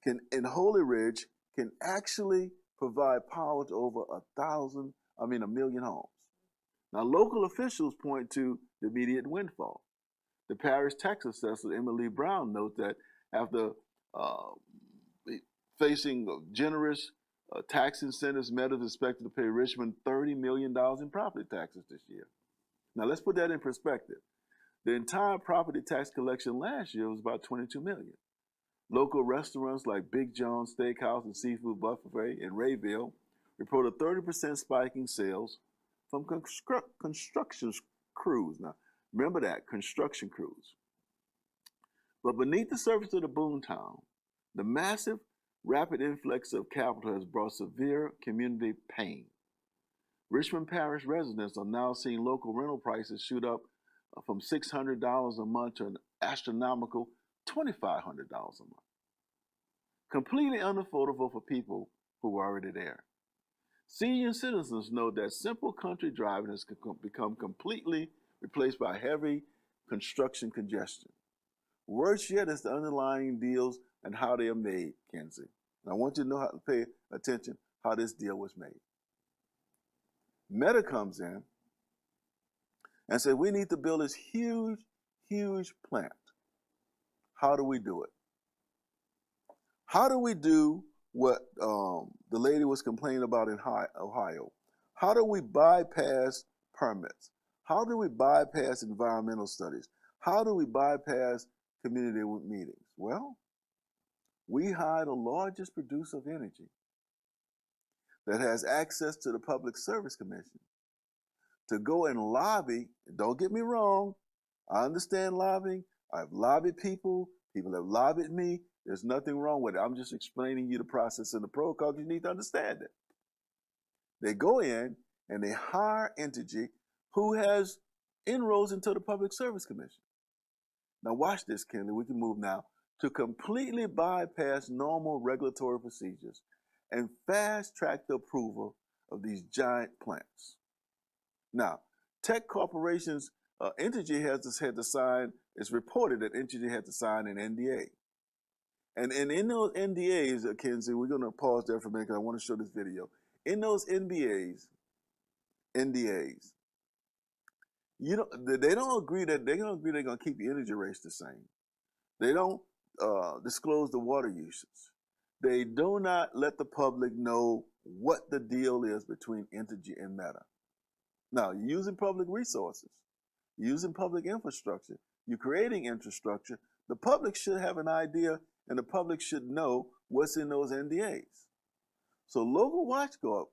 [SPEAKER 1] in Holy Ridge can actually provide power to over 1 million homes. Now, local officials point to the immediate windfall. The parish tax assessor, Emily Brown, notes that after facing generous tax incentives, Meta is expected to pay Richmond $30 million in property taxes this year. Now, let's put that in perspective. The entire property tax collection last year was about $22 million. Local restaurants like Big John's Steakhouse and Seafood Buffet in Rayville reported a 30% spike in sales from construction crews. Now, remember that, construction crews. But beneath the surface of the Boomtown, the massive, rapid influx of capital has brought severe community pain. Richmond Parish residents are now seeing local rental prices shoot up from $600 a month to an astronomical $2,500 a month. Completely unaffordable for people who are already there. Senior citizens know that simple country driving has become completely replaced by heavy construction congestion. Worse yet is the underlying deals and how they are made, Kenzie. And I want you to know how to pay attention how this deal was made. Meta comes in and says, we need to build this huge, huge plant. How do we do it? How do we do what the lady was complaining about in Ohio? How do we bypass permits? How do we bypass environmental studies? How do we bypass community meetings? Well, we hire the largest producer of energy that has access to the Public Service Commission to go and lobby. Don't get me wrong, I understand lobbying. I've lobbied people. People have lobbied me. There's nothing wrong with it. I'm just explaining you the process and the protocol. You need to understand it. They go in and they hire Entergy, who has inroads into the Public Service Commission. Now watch this, Kenley. We can move now to completely bypass normal regulatory procedures and fast-track the approval of these giant plants. Now, tech corporations, Entergy had to sign, it's reported that Entergy had to sign an NDA. And in those NDAs, Kenzie, we're going to pause there for a minute because I want to show this video. In those NDAs, they don't agree that they're going to keep the energy rates the same. They don't disclose the water usage. They do not let the public know what the deal is between Entergy and Meta. Now, you're using public resources, you're using public infrastructure, you're creating infrastructure. The public should have an idea, and the public should know what's in those NDAs. So local watchdog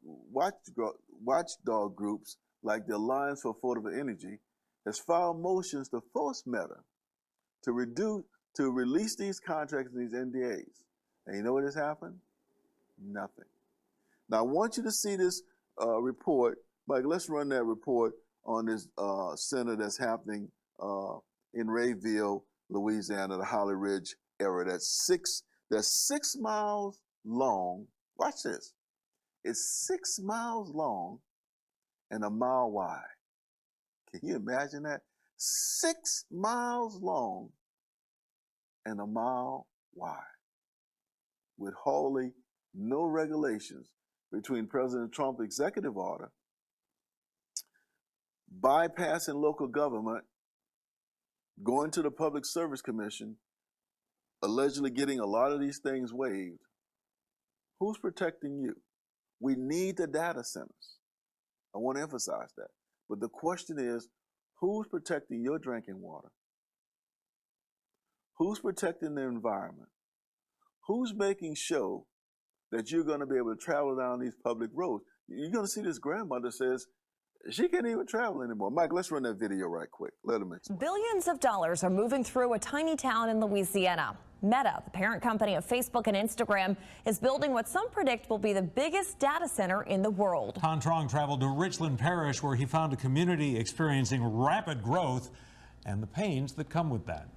[SPEAKER 1] groups like the Alliance for Affordable Energy has filed motions to force Meta to release these contracts and these NDAs. And you know what has happened? Nothing. Now I want you to see this report. Mike, let's run that report on this center that's happening in Rayville, Louisiana, the Holly Ridge area. That's 6 miles long. Watch this. It's 6 miles long and a mile wide. Can you imagine that? 6 miles long and a mile wide, with wholly no regulations between President Trump's executive order, bypassing local government, going to the Public Service Commission, allegedly getting a lot of these things waived. Who's protecting you? We need the data centers. I want to emphasize that. But the question is, who's protecting your drinking water? Who's protecting the environment? Who's making sure that you're going to be able to travel down these public roads? You're going to see this grandmother says she can't even travel anymore. Mike, let's run that video right quick. Let him explain.
[SPEAKER 16] Billions of dollars are moving through a tiny town in Louisiana. Meta, the parent company of Facebook and Instagram, is building what some predict will be the biggest data center in the world.
[SPEAKER 17] Tom Trong traveled to Richland Parish, where he found a community experiencing rapid growth and the pains that come with that.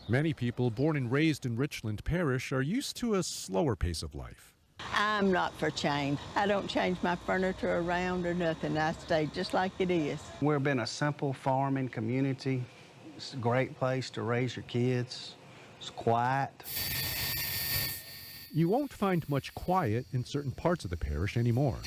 [SPEAKER 18] Many people born and raised in Richland Parish are used to a slower pace of life.
[SPEAKER 19] I'm not for change. I don't change my furniture around or nothing. I stay just like it is.
[SPEAKER 20] We've been a simple farming community. It's a great place to raise your kids. It's quiet.
[SPEAKER 18] You won't find much quiet in certain parts of the parish anymore.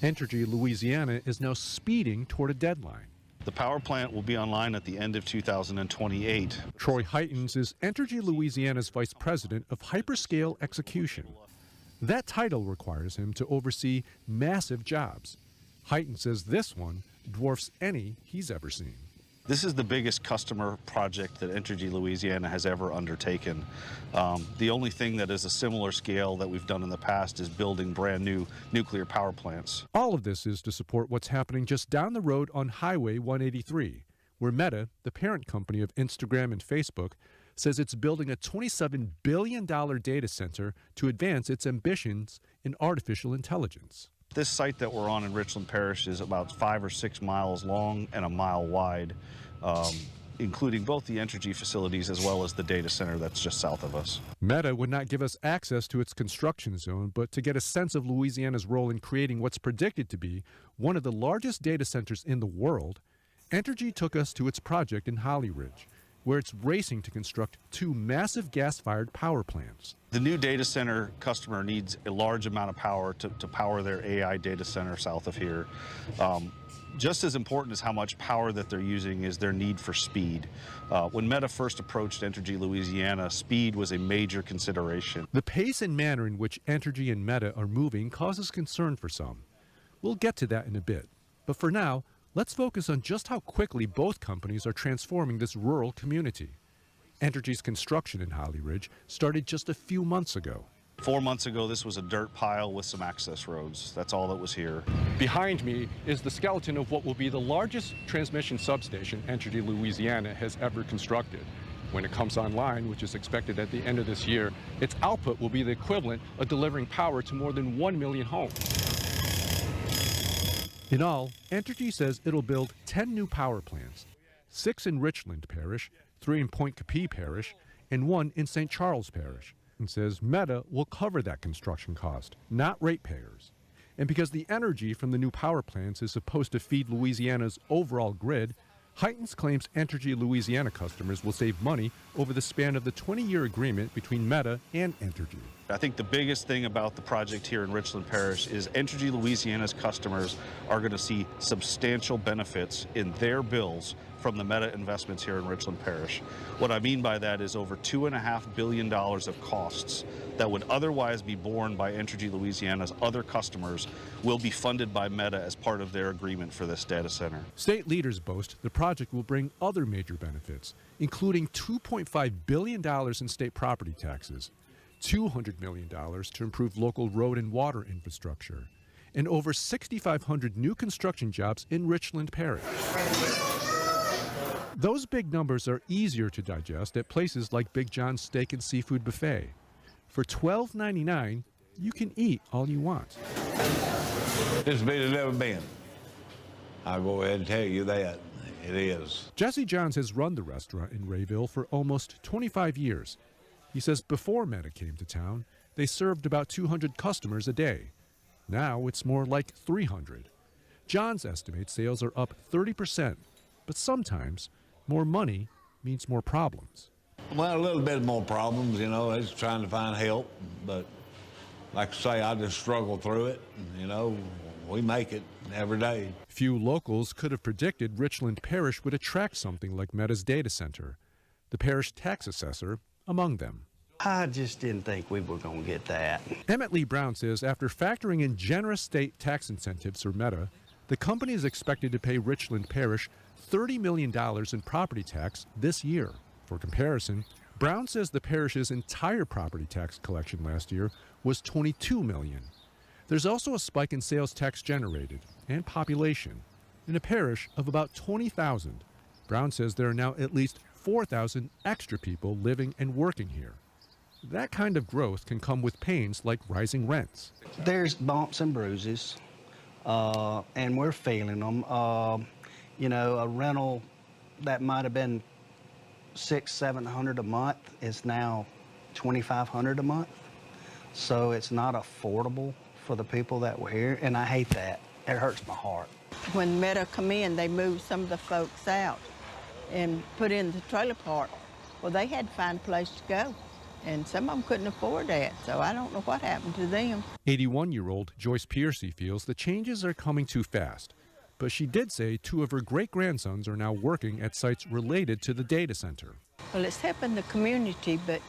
[SPEAKER 18] Entergy Louisiana is now speeding toward a deadline.
[SPEAKER 21] The power plant will be online at the end of 2028.
[SPEAKER 18] Troy Heitens is Entergy Louisiana's Vice President of Hyperscale Execution. That title requires him to oversee massive jobs. Heitens says this one dwarfs any he's ever seen.
[SPEAKER 21] This is the biggest customer project that Entergy Louisiana has ever undertaken. The only thing that is a similar scale that we've done in the past is building brand new nuclear power plants.
[SPEAKER 18] All of this is to support what's happening just down the road on Highway 183, where Meta, the parent company of Instagram and Facebook, says it's building a $27 billion data center to advance its ambitions in artificial intelligence.
[SPEAKER 21] This site that we're on in Richland Parish is about 5 or 6 miles long and a mile wide, including both the Entergy facilities as well as the data center that's just south of us.
[SPEAKER 18] Meta would not give us access to its construction zone, but to get a sense of Louisiana's role in creating what's predicted to be one of the largest data centers in the world, Entergy took us to its project in Holly Ridge, where it's racing to construct 2 massive gas-fired power plants.
[SPEAKER 21] The new data center customer needs a large amount of power to power their AI data center south of here. Just as important as how much power that they're using is their need for speed. When Meta first approached Entergy Louisiana, speed was a major consideration.
[SPEAKER 18] The pace and manner in which Entergy and Meta are moving causes concern for some. We'll get to that in a bit. But for now, let's focus on just how quickly both companies are transforming this rural community. Entergy's construction in Holly Ridge started just a few months ago.
[SPEAKER 21] 4 months ago, this was a dirt pile with some access roads. That's all that was here.
[SPEAKER 22] Behind me is the skeleton of what will be the largest transmission substation Entergy Louisiana has ever constructed. When it comes online, which is expected at the end of this year, its output will be the equivalent of delivering power to more than 1 million homes. In all, Entergy says it'll build 10 new power plants, 6 in Richland Parish, 3 in Point Capee Parish, and 1 in St. Charles Parish, and says Meta will cover that construction cost, not ratepayers. And because the energy from the new power plants is supposed to feed Louisiana's overall grid, Heitens claims Entergy Louisiana customers will save money over the span of the 20-year agreement between Meta and Entergy.
[SPEAKER 21] I think the biggest thing about the project here in Richland Parish is Entergy Louisiana's customers are going to see substantial benefits in their bills from the Meta investments here in Richland Parish. What I mean by that is over $2.5 billion of costs that would otherwise be borne by Entergy Louisiana's other customers will be funded by Meta as part of their agreement for this data center.
[SPEAKER 18] State leaders boast the project will bring other major benefits, including $2.5 billion in state property taxes, $200 million to improve local road and water infrastructure, and over 6,500 new construction jobs in Richland Parish. Those big numbers are easier to digest at places like Big John's Steak and Seafood Buffet. For $12.99, you can eat all you want.
[SPEAKER 23] This big as ever been.
[SPEAKER 2] I'll go ahead and tell you that. It is.
[SPEAKER 22] Jesse Johns has run the restaurant in Rayville for almost 25 years. He says before Meta came to town, they served about 200 customers a day. Now it's more like 300. Johns estimates sales are up 30%, but sometimes more money means more problems.
[SPEAKER 2] Well, a little bit more problems, you know, it's trying to find help, but like I say, I just struggle through it, you know, we make it every day.
[SPEAKER 22] Few locals could have predicted Richland Parish would attract something like Meta's data center. The parish tax assessor among them.
[SPEAKER 20] I just didn't think we were going to get that.
[SPEAKER 22] Emmett Lee Brown says after factoring in generous state tax incentives for Meta, the company is expected to pay Richland Parish $30 million in property tax this year. For comparison, Brown says the parish's entire property tax collection last year was $22 million. There's also a spike in sales tax generated and population. In a parish of about 20,000, Brown says there are now at least 4,000 extra people living and working here. That kind of growth can come with pains like rising rents.
[SPEAKER 20] There's bumps and bruises, and we're feeling them. You know, a rental that might have been $600-700 a month is now $2,500 a month. So it's not affordable for the people that were here, and I hate that. It hurts my heart.
[SPEAKER 19] When Meta come in, they moved some of the folks out and put in the trailer park. Well, they had to find a place to go, and some of them couldn't afford that, so I don't know what happened to them.
[SPEAKER 22] 81-year-old Joyce Piercy feels the changes are coming too fast, but she did say 2 of her great-grandsons are now working at sites related to the data center.
[SPEAKER 19] Well, it's helping the community, but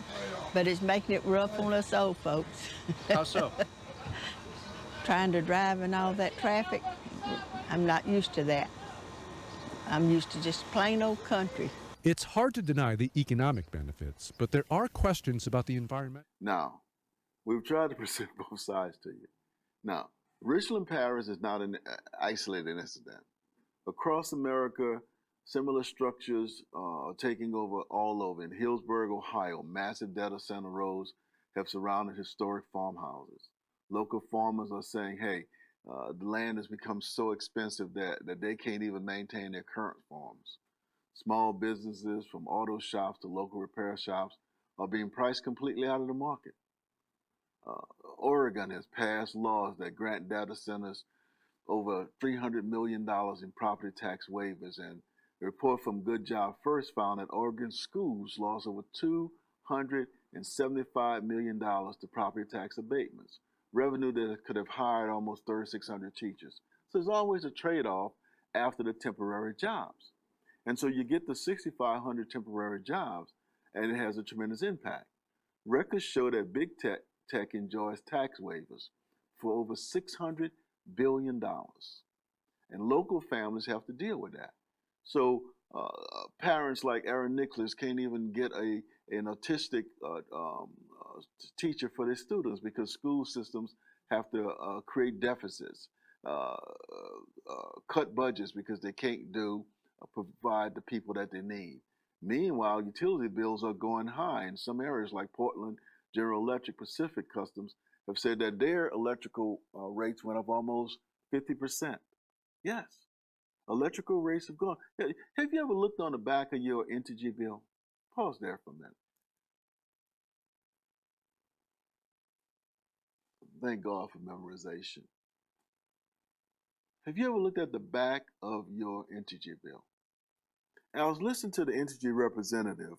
[SPEAKER 19] it's making it rough on us old folks.
[SPEAKER 22] How so?
[SPEAKER 19] Trying to drive in all that traffic, I'm not used to that. I'm used to just plain old country.
[SPEAKER 22] It's hard to deny the economic benefits, but there are questions about the environment.
[SPEAKER 1] Now, we've tried to present both sides to you. Now, Richland Parish is not an isolated incident. Across America, similar structures are taking over all over. In Hillsburg, Ohio, massive data center rows have surrounded historic farmhouses. Local farmers are saying, hey, the land has become so expensive that they can't even maintain their current farms. Small businesses, from auto shops to local repair shops, are being priced completely out of the market. Oregon has passed laws that grant data centers over $300 million in property tax waivers, and a report from Good Job First found that Oregon schools lost over $275 million to property tax abatements, revenue that could have hired almost 3,600 teachers. So there's always a trade-off after the temporary jobs. And so you get the 6,500 temporary jobs, and it has a tremendous impact. Records show that big tech enjoys tax waivers for over $600 billion. And local families have to deal with that. So parents like Aaron Nicholas can't even get an autistic teacher for their students because school systems have to create deficits, cut budgets because they can't provide the people that they need. Meanwhile, utility bills are going high in some areas like Portland. General Electric, Pacific Customs have said that their electrical rates went up almost 50%. Yes, electrical rates have gone. Have you ever looked on the back of your Entergy bill? Pause there for a minute. Thank God for memorization. Have you ever looked at the back of your Entergy bill? And I was listening to the Entergy representative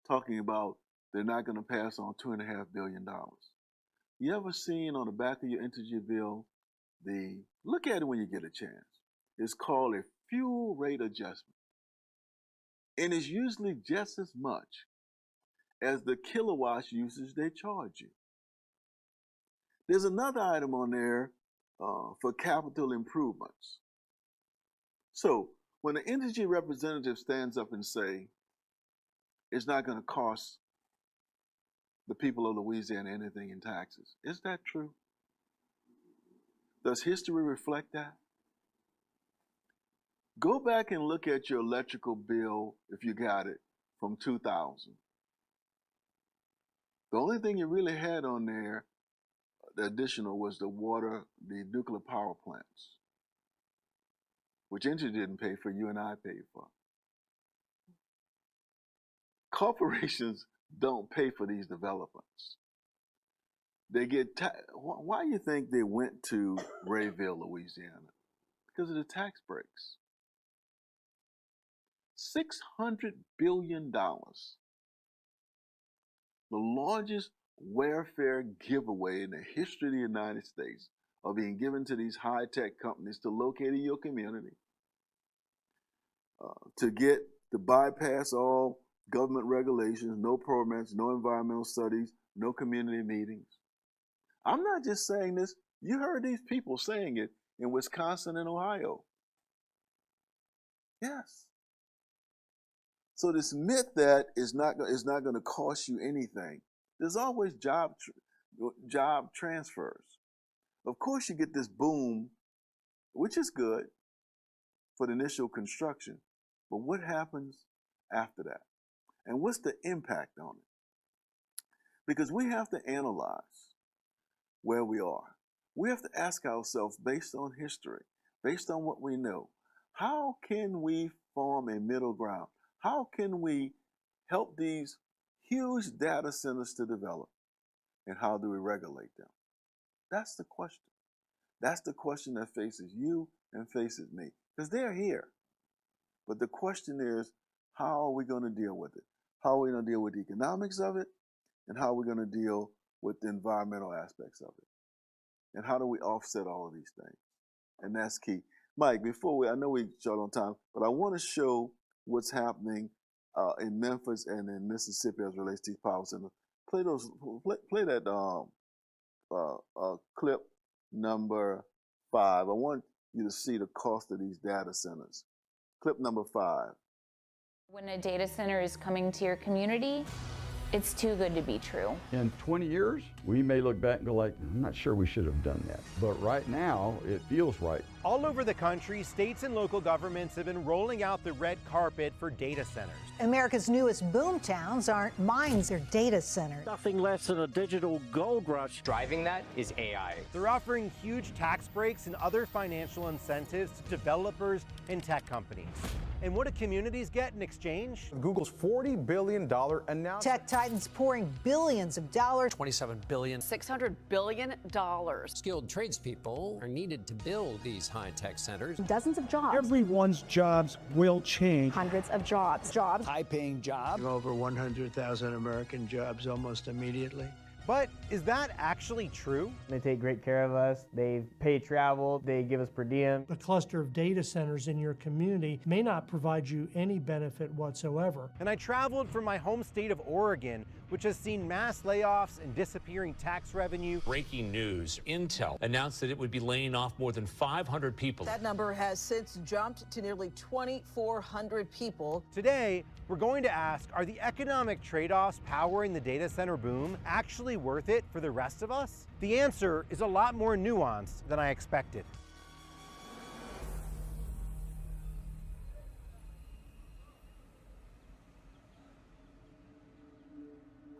[SPEAKER 1] talking about they're not going to pass on $2.5 billion. You ever seen on the back of your Entergy bill, look at it when you get a chance. It's called a fuel rate adjustment. And it's usually just as much as the kilowatts usage they charge you. There's another item on there for capital improvements. So when the Entergy representative stands up and say, it's not going to cost the people of Louisiana anything in taxes, is that true? Does history reflect that? Go back and look at your electrical bill, if you got it, from 2000. The only thing you really had on there, the additional, was the water, the nuclear power plants. which Entergy didn't pay for, you and I paid for. Corporations don't pay for these developments. They get why do you think they went to Rayville, Louisiana? Because of the tax breaks. $600 billion. The largest welfare giveaway in the history of the United States are being given to these high-tech companies to locate in your community, to bypass all government regulations, no programs, no environmental studies, no community meetings. I'm not just saying this. You heard these people saying it in Wisconsin and Ohio. Yes. So this myth that is not going to cost you anything. There's always job transfers. Of course, you get this boom, which is good for the initial construction. But what happens after that? And what's the impact on it? Because we have to analyze where we are. We have to ask ourselves, based on history, based on what we know, how can we form a middle ground? How can we help these huge data centers to develop? And how do we regulate them? That's the question. That's the question that faces you and faces me, because they're here. But the question is, how are we going to deal with it? How are we going to deal with the economics of it? And how are we going to deal with the environmental aspects of it? And how do we offset all of these things? And that's key. Mike, I know we short on time, but I want to show what's happening in Memphis and in Mississippi as it relates to these power centers. Play that clip number 5. I want you to see the cost of these data centers. Clip number 5.
[SPEAKER 3] When a data center is coming to your community, it's too good to be true.
[SPEAKER 5] In 20 years, we may look back and go like, I'm not sure we should have done that. But right now, it feels right.
[SPEAKER 23] All over the country, states and local governments have been rolling out the red carpet for data centers.
[SPEAKER 24] America's newest boomtowns aren't mines, they're data centers.
[SPEAKER 25] Nothing less than a digital gold rush.
[SPEAKER 23] Driving that is AI. They're offering huge tax breaks and other financial incentives to developers and tech companies. And what do communities get in exchange?
[SPEAKER 26] Google's $40 billion announcement.
[SPEAKER 24] Tech titans pouring billions of dollars.
[SPEAKER 27] $27 billion.
[SPEAKER 28] $600 billion.
[SPEAKER 27] Skilled tradespeople are needed to build these high-tech centers.
[SPEAKER 28] Dozens of jobs.
[SPEAKER 29] Everyone's jobs will change.
[SPEAKER 28] Hundreds of jobs.
[SPEAKER 29] High-paying jobs.
[SPEAKER 30] Over 100,000 American jobs almost immediately.
[SPEAKER 23] But is that actually true?
[SPEAKER 31] They take great care of us. They pay travel. They give us per diem.
[SPEAKER 32] A cluster of data centers in your community may not provide you any benefit whatsoever.
[SPEAKER 23] And I traveled from my home state of Oregon, which has seen mass layoffs and disappearing tax revenue.
[SPEAKER 33] Breaking news, Intel announced that it would be laying off more than 500 people.
[SPEAKER 34] That number has since jumped to nearly 2,400 people.
[SPEAKER 23] Today, we're going to ask, are the economic trade-offs powering the data center boom actually worth it for the rest of us? The answer is a lot more nuanced than I expected.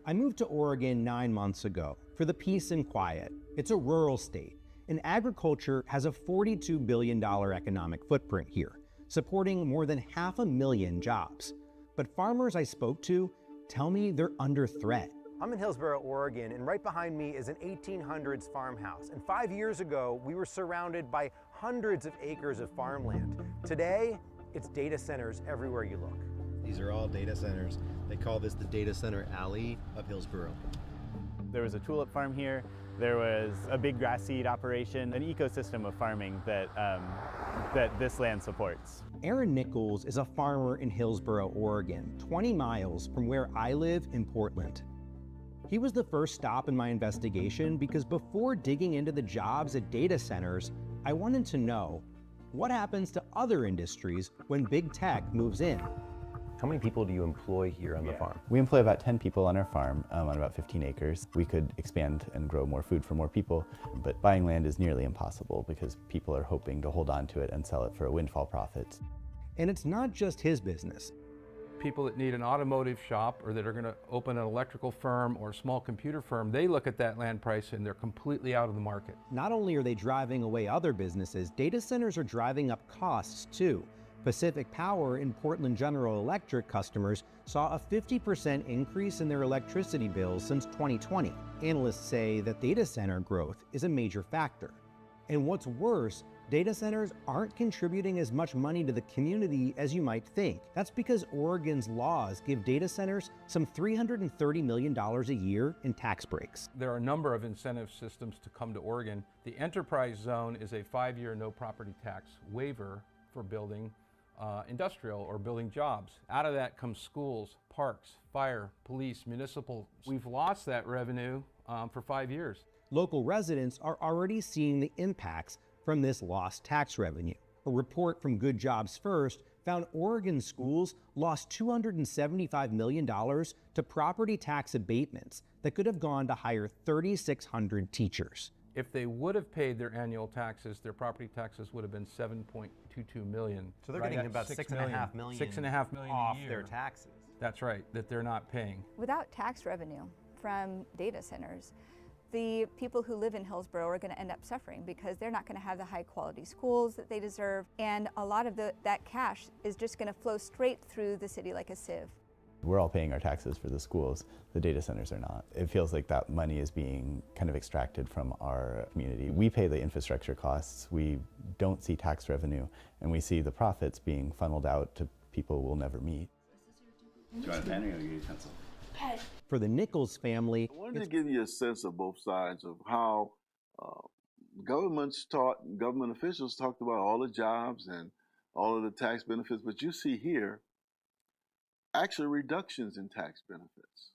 [SPEAKER 35] I moved to Oregon 9 months ago for the peace and quiet. It's a rural state, and agriculture has a $42 billion economic footprint here, supporting more than 500,000 jobs. But farmers I spoke to tell me they're under threat.
[SPEAKER 23] I'm in Hillsboro, Oregon, and right behind me is an 1800s farmhouse. And 5 years ago, we were surrounded by hundreds of acres of farmland. Today, it's data centers everywhere you look.
[SPEAKER 36] These are all data centers. They call this the data center alley of Hillsboro.
[SPEAKER 37] There was a tulip farm here. There was a big grass seed operation, an ecosystem of farming that this land supports.
[SPEAKER 35] Aaron Nichols is a farmer in Hillsboro, Oregon, 20 miles from where I live in Portland. He was the first stop in my investigation because before digging into the jobs at data centers, I wanted to know what happens to other industries when big tech moves in.
[SPEAKER 38] How many people do you employ here on the farm?
[SPEAKER 39] We employ about 10 people on our farm on about 15 acres. We could expand and grow more food for more people, but buying land is nearly impossible because people are hoping to hold on to it and sell it for a windfall profit.
[SPEAKER 35] And it's not just his business.
[SPEAKER 2] people that need an automotive shop or that are going to open an electrical firm or a small computer firm, they look at that land price and they're completely out of the market.
[SPEAKER 35] Not only are they driving away other businesses, data centers are driving up costs too. Pacific Power and Portland General Electric customers saw a 50% increase in their electricity bills since 2020. Analysts say that data center growth is a major factor. And what's worse, data centers aren't contributing as much money to the community as you might think. That's because Oregon's laws give data centers some $330 million a year in tax breaks.
[SPEAKER 2] There are a number of incentive systems to come to Oregon. The enterprise zone is a 5-year no property tax waiver for building industrial or building jobs. Out of that comes schools, parks, fire, police, municipal. We've lost that revenue for 5 years.
[SPEAKER 35] Local residents are already seeing the impacts from this lost tax revenue. A report from Good Jobs First found Oregon schools lost $275 million to property tax abatements that could have gone to hire 3,600 teachers.
[SPEAKER 2] If they would have paid their annual taxes, their property taxes would have been $7.22 million.
[SPEAKER 36] So they're getting about $6.5 million
[SPEAKER 2] $6.5 million
[SPEAKER 36] off
[SPEAKER 2] a year.
[SPEAKER 36] their taxes.
[SPEAKER 2] That's right, that they're not paying.
[SPEAKER 4] Without tax revenue from data centers, the people who live in Hillsborough are going to end up suffering because they're not going to have the high quality schools that they deserve, and a lot of that cash is just going to flow straight through the city like a sieve.
[SPEAKER 39] We're all paying our taxes for the schools. The data centers are not. It feels like that money is being kind of extracted from our community. We pay the infrastructure costs, we don't see tax revenue, and we see the profits being funneled out to people we'll never meet. Do you want a pen or do you use a pencil?
[SPEAKER 4] Pen.
[SPEAKER 35] For the Nichols family,
[SPEAKER 1] I wanted to give you a sense of both sides of how government officials talked about all the jobs and all of the tax benefits, but you see here actually reductions in tax benefits,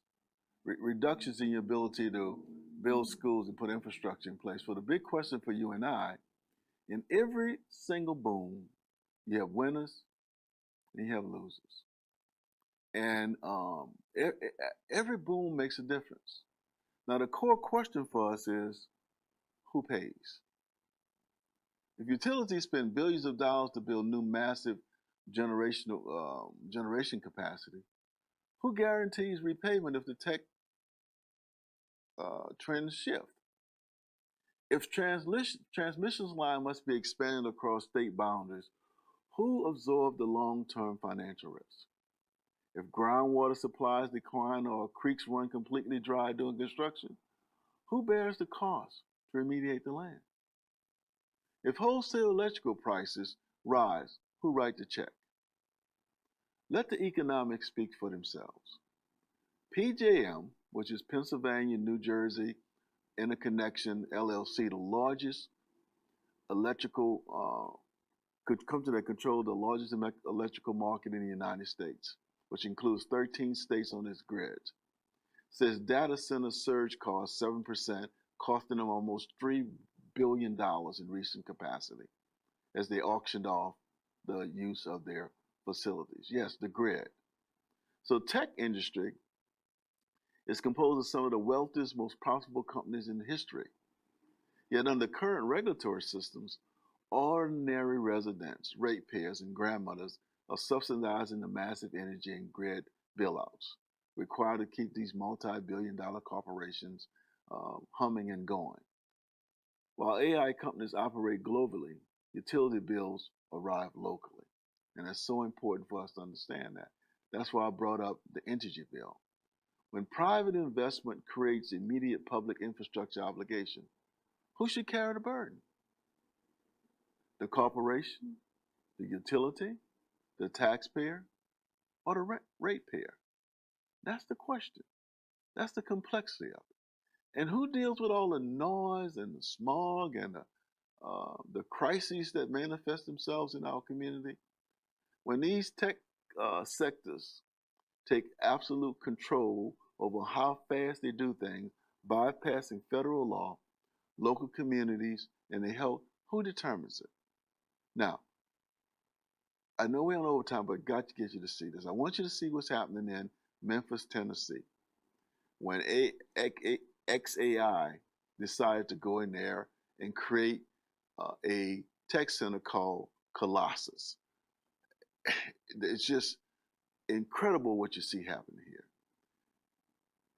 [SPEAKER 1] reductions in your ability to build schools and put infrastructure in place. So the big question for you and I, in every single boom, you have winners and you have losers. And every boom makes a difference. Now the core question for us is, who pays? If utilities spend billions of dollars to build new massive generation capacity, who guarantees repayment if the tech trends shift? If transmission line must be expanded across state boundaries, who absorbs the long-term financial risk? If groundwater supplies decline or creeks run completely dry during construction, who bears the cost to remediate the land? If wholesale electrical prices rise, who writes the check? Let the economics speak for themselves. PJM, which is Pennsylvania, New Jersey Interconnection LLC, the largest electrical, could come to that control the largest electrical market in the United States, which includes 13 states on its grid, says data center surge cost 7%, costing them almost $3 billion in recent capacity as they auctioned off the use of their facilities. Yes, the grid. So tech industry is composed of some of the wealthiest, most profitable companies in history. Yet under current regulatory systems, ordinary residents, ratepayers, and grandmothers are subsidizing the massive energy and grid bailouts required to keep these multi-billion-dollar corporations humming and going. While AI companies operate globally, utility bills arrive locally. And that's so important for us to understand that. That's why I brought up the energy bill. When private investment creates immediate public infrastructure obligation, who should carry the burden? The corporation, the utility, the taxpayer, or the ratepayer? That's the question. That's the complexity of it. And who deals with all the noise and the smog and the crises that manifest themselves in our community? When these tech sectors take absolute control over how fast they do things, bypassing federal law, local communities, and the health, who determines it? Now, I know we're on overtime, but got to get you to see this. I want you to see what's happening in Memphis, Tennessee. When XAI decided to go in there and create a tech center called Colossus. It's just incredible what you see happening here.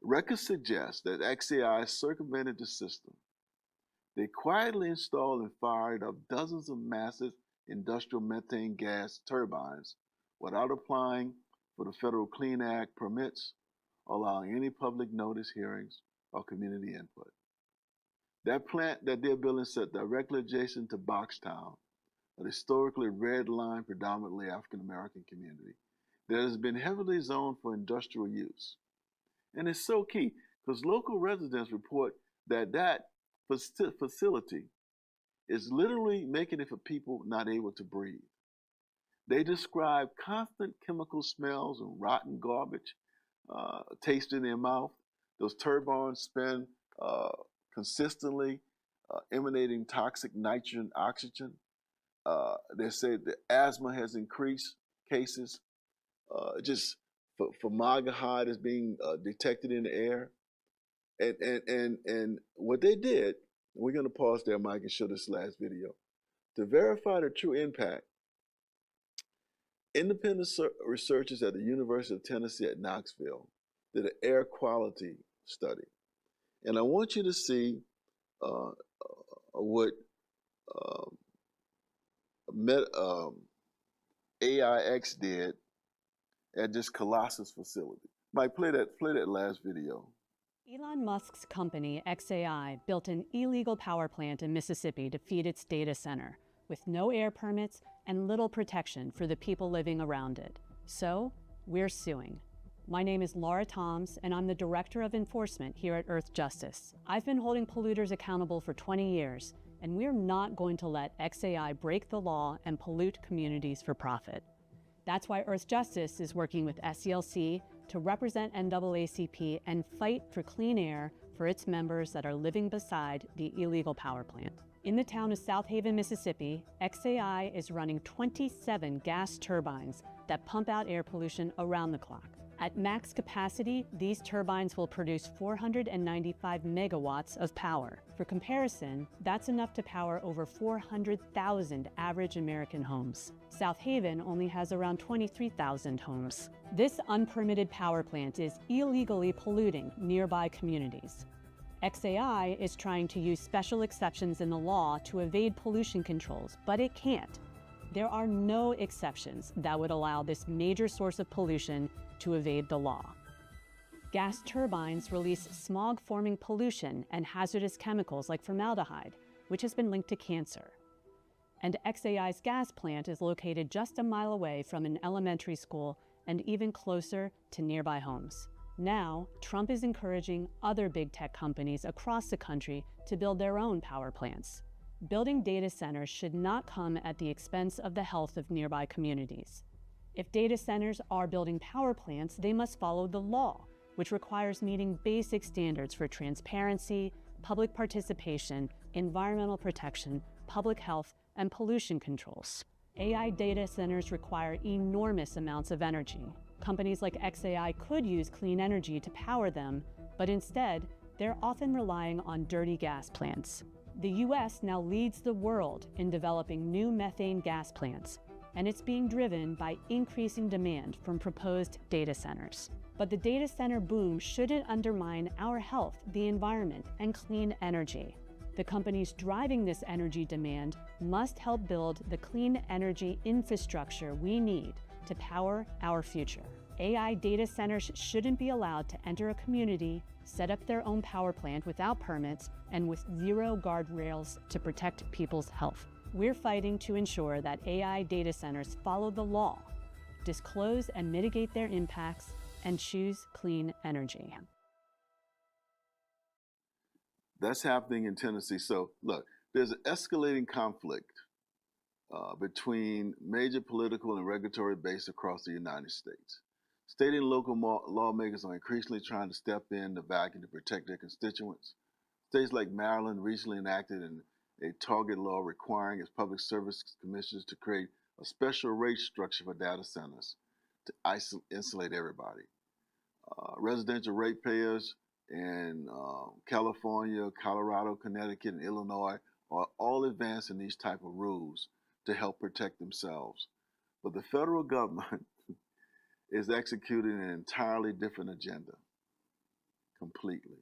[SPEAKER 1] Records suggest that XAI circumvented the system. They quietly installed and fired up dozens of massive industrial methane gas turbines without applying for the federal Clean Act permits or allowing any public notice, hearings, or community input. That plant that they're building sat directly adjacent to Boomtown, a historically red-line, predominantly African-American community that has been heavily zoned for industrial use. And it's so key because local residents report that facility is literally making it for people not able to breathe. They describe constant chemical smells and rotten garbage taste in their mouth. Those turbines spin consistently, emanating toxic nitrogen oxygen. They say the asthma has increased cases. Just formaldehyde is being detected in the air. And what they did, we're going to pause there, Mike, and show this last video. To verify the true impact, independent researchers at the University of Tennessee at Knoxville did an air quality study. And I want you to see what AIX did at this Colossus facility. Mike, play that last video.
[SPEAKER 3] Elon Musk's company, XAI, built an illegal power plant in Mississippi to feed its data center, with no air permits and little protection for the people living around it. So, we're suing. My name is Laura Toms, and I'm the Director of Enforcement here at Earth Justice. I've been holding polluters accountable for 20 years, and we're not going to let XAI break the law and pollute communities for profit. That's why Earth Justice is working with SCLC to represent NAACP and fight for clean air for its members that are living beside the illegal power plant. In the town of South Haven, Mississippi, XAI is running 27 gas turbines that pump out air pollution around the clock. At max capacity, these turbines will produce 495 megawatts of power. For comparison, that's enough to power over 400,000 average American homes. South Haven only has around 23,000 homes. This unpermitted power plant is illegally polluting nearby communities. XAI is trying to use special exceptions in the law to evade pollution controls, but it can't. There are no exceptions that would allow this major source of pollution to evade the law. Gas turbines release smog-forming pollution and hazardous chemicals like formaldehyde, which has been linked to cancer. And XAI's gas plant is located just a mile away from an elementary school and even closer to nearby homes. Now, Trump is encouraging other big tech companies across the country to build their own power plants. Building data centers should not come at the expense of the health of nearby communities. If data centers are building power plants, they must follow the law, which requires meeting basic standards for transparency, public participation, environmental protection, public health, and pollution controls. AI data centers require enormous amounts of energy. Companies like XAI could use clean energy to power them, but instead, they're often relying on dirty gas plants. The US now leads the world in developing new methane gas plants, and it's being driven by increasing demand from proposed data centers. But the data center boom shouldn't undermine our health, the environment, and clean energy. The companies driving this energy demand must help build the clean energy infrastructure we need to power our future. AI data centers shouldn't be allowed to enter a community, set up their own power plant without permits, and with zero guardrails to protect people's health. We're fighting to ensure that AI data centers follow the law, disclose and mitigate their impacts, and choose clean energy.
[SPEAKER 1] That's happening in Tennessee. So look, there's an escalating conflict between major political and regulatory base across the United States. State and local lawmakers are increasingly trying to step in the vacuum to protect their constituents. States like Maryland recently enacted a target law requiring its public service commissioners to create a special rate structure for data centers to insulate everybody. Residential ratepayers in California, Colorado, Connecticut, and Illinois are all advancing these type of rules to help protect themselves. But the federal government is executing an entirely different agenda, completely.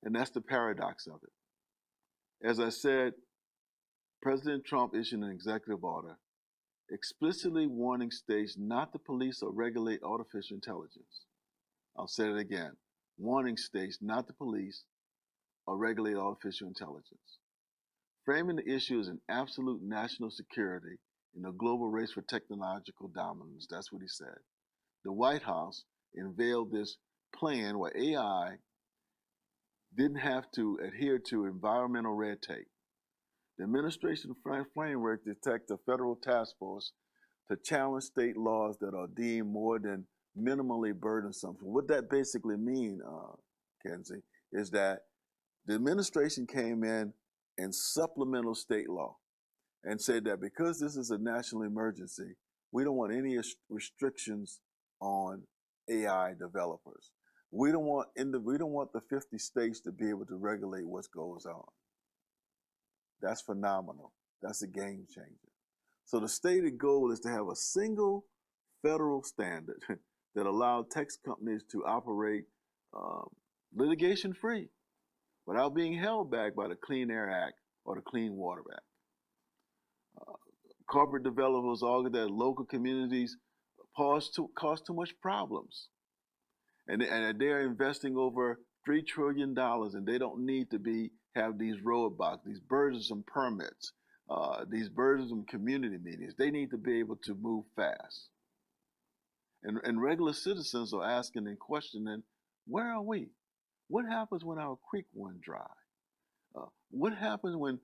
[SPEAKER 1] And that's the paradox of it. As I said, President Trump issued an executive order explicitly warning states not to police or regulate artificial intelligence. I'll say it again, warning states not to police or regulate artificial intelligence, framing the issue as an absolute national security in a global race for technological dominance. That's what he said. The White House unveiled this plan where AI didn't have to adhere to environmental red tape. The administration framework detects a federal task force to challenge state laws that are deemed more than minimally burdensome. So what that basically means, Kenzie, is that the administration came in and supplemental state law and said that because this is a national emergency, we don't want any restrictions on AI developers. We don't want the 50 states to be able to regulate what goes on. That's phenomenal. That's a game changer. So the stated goal is to have a single federal standard that allows tech companies to operate litigation-free without being held back by the Clean Air Act or the Clean Water Act. Corporate developers argue that local communities cause too much problems. And they're investing over $3 trillion and they don't need to have these roadblocks, these burdensome permits, these burdensome community meetings. They need to be able to move fast. And regular citizens are asking and questioning, where are we? What happens when our creek runs dry? What happens when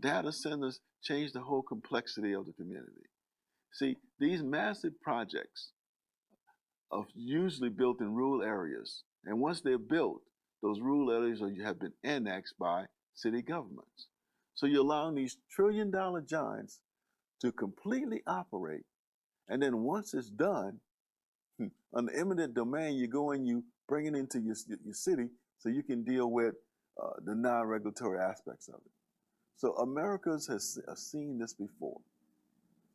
[SPEAKER 1] data centers change the whole complexity of the community? See, these massive projects are usually built in rural areas. And once they're built, those rural areas have been annexed by city governments. So you're allowing these trillion-dollar giants to completely operate. And then once it's done, on the eminent domain, you go and you bring it into your city so you can deal with the non-regulatory aspects of it. So America has seen this before.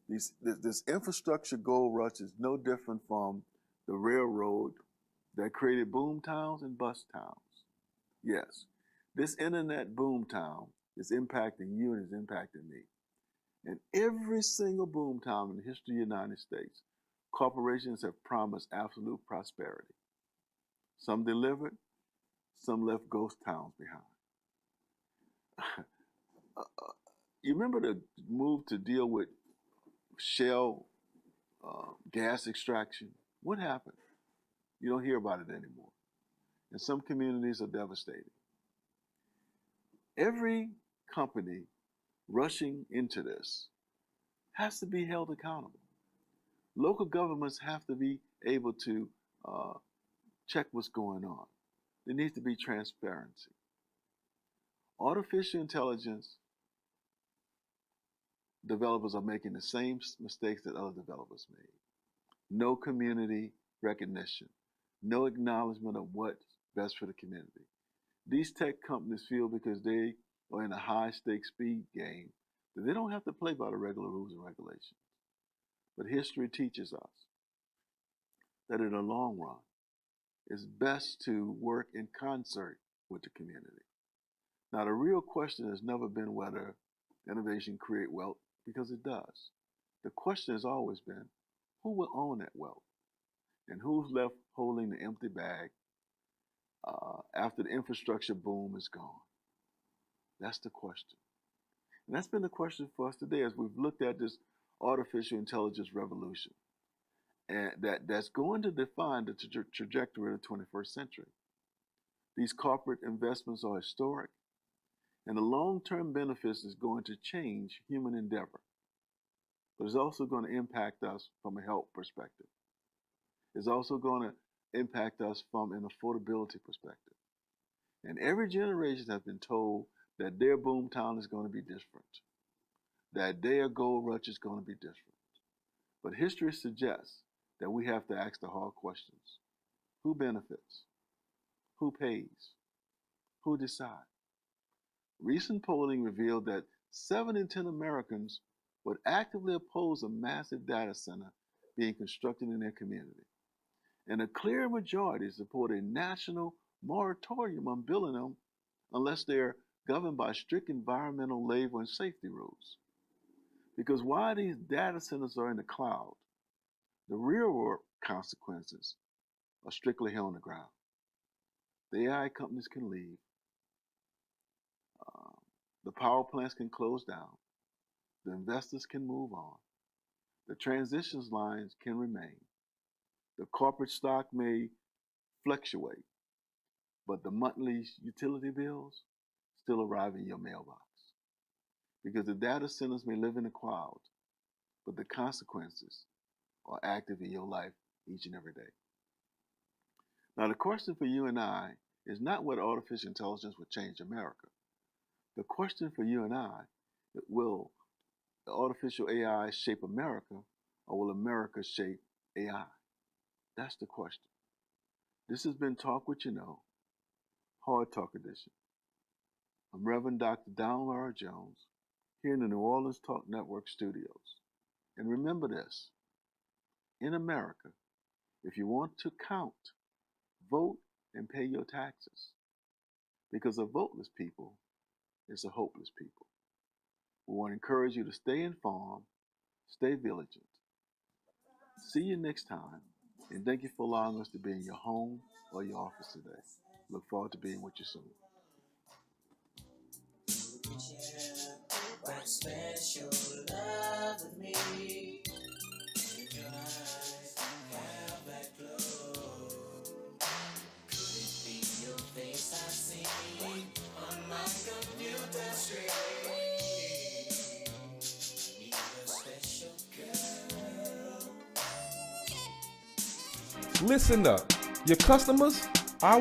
[SPEAKER 1] This infrastructure gold rush is no different from the railroad that created boom towns and bust towns. Yes, this internet boom town is impacting you and is impacting me. And every single boom town in the history of the United States, corporations have promised absolute prosperity. Some delivered, some left ghost towns behind. You remember the move to deal with shale gas extraction? What happened? You don't hear about it anymore. And some communities are devastated. Every company rushing into this has to be held accountable. Local governments have to be able to check what's going on. There needs to be transparency. Artificial intelligence developers are making the same mistakes that other developers made. No community recognition, no acknowledgement of what's best for the community. These tech companies feel because they are in a high-stakes speed game that they don't have to play by the regular rules and regulations. But history teaches us that in the long run, it's best to work in concert with the community. Now, the real question has never been whether innovation creates wealth, because it does. The question has always been, who will own that wealth? And who's left holding the empty bag after the infrastructure boom is gone? That's the question. And that's been the question for us today as we've looked at this artificial intelligence revolution. And that's going to define the trajectory of the 21st century. These corporate investments are historic, and the long-term benefits is going to change human endeavor. But it's also going to impact us from a health perspective. It's also going to impact us from an affordability perspective. And every generation has been told that their boomtown is going to be different, that their gold rush is going to be different. But history suggests that we have to ask the hard questions. Who benefits? Who pays? Who decides? Recent polling revealed that 7 in 10 Americans would actively oppose a massive data center being constructed in their community. And a clear majority support a national moratorium on building them unless they're governed by strict environmental, labor, and safety rules. Because while these data centers are in the cloud, the real world consequences are strictly here on the ground. The AI companies can leave. The power plants can close down. The investors can move on. The transitions lines can remain. The corporate stock may fluctuate, but the monthly utility bills still arrive in your mailbox. Because the data centers may live in the cloud, but the consequences are active in your life each and every day. Now, the question for you and I is not whether artificial intelligence will change America. The question for you and I, will the artificial AI shape America, or will America shape AI? That's the question. This has been Talk What You Know, Hard Talk Edition. I'm Reverend Dr. Donald R. Jones, here in the New Orleans Talk Network studios. And remember this, in America, if you want to count, vote and pay your taxes. Because a voteless people is a hopeless people. We want to encourage you to stay informed, stay vigilant. See you next time, and thank you for allowing us to be in your home or your office today. Look forward to being with you soon.
[SPEAKER 5] Special love with me. In your eyes, have that glow. Could it be your face I see on my computer screen? Need a special girl.
[SPEAKER 6] Listen up. Your customers, our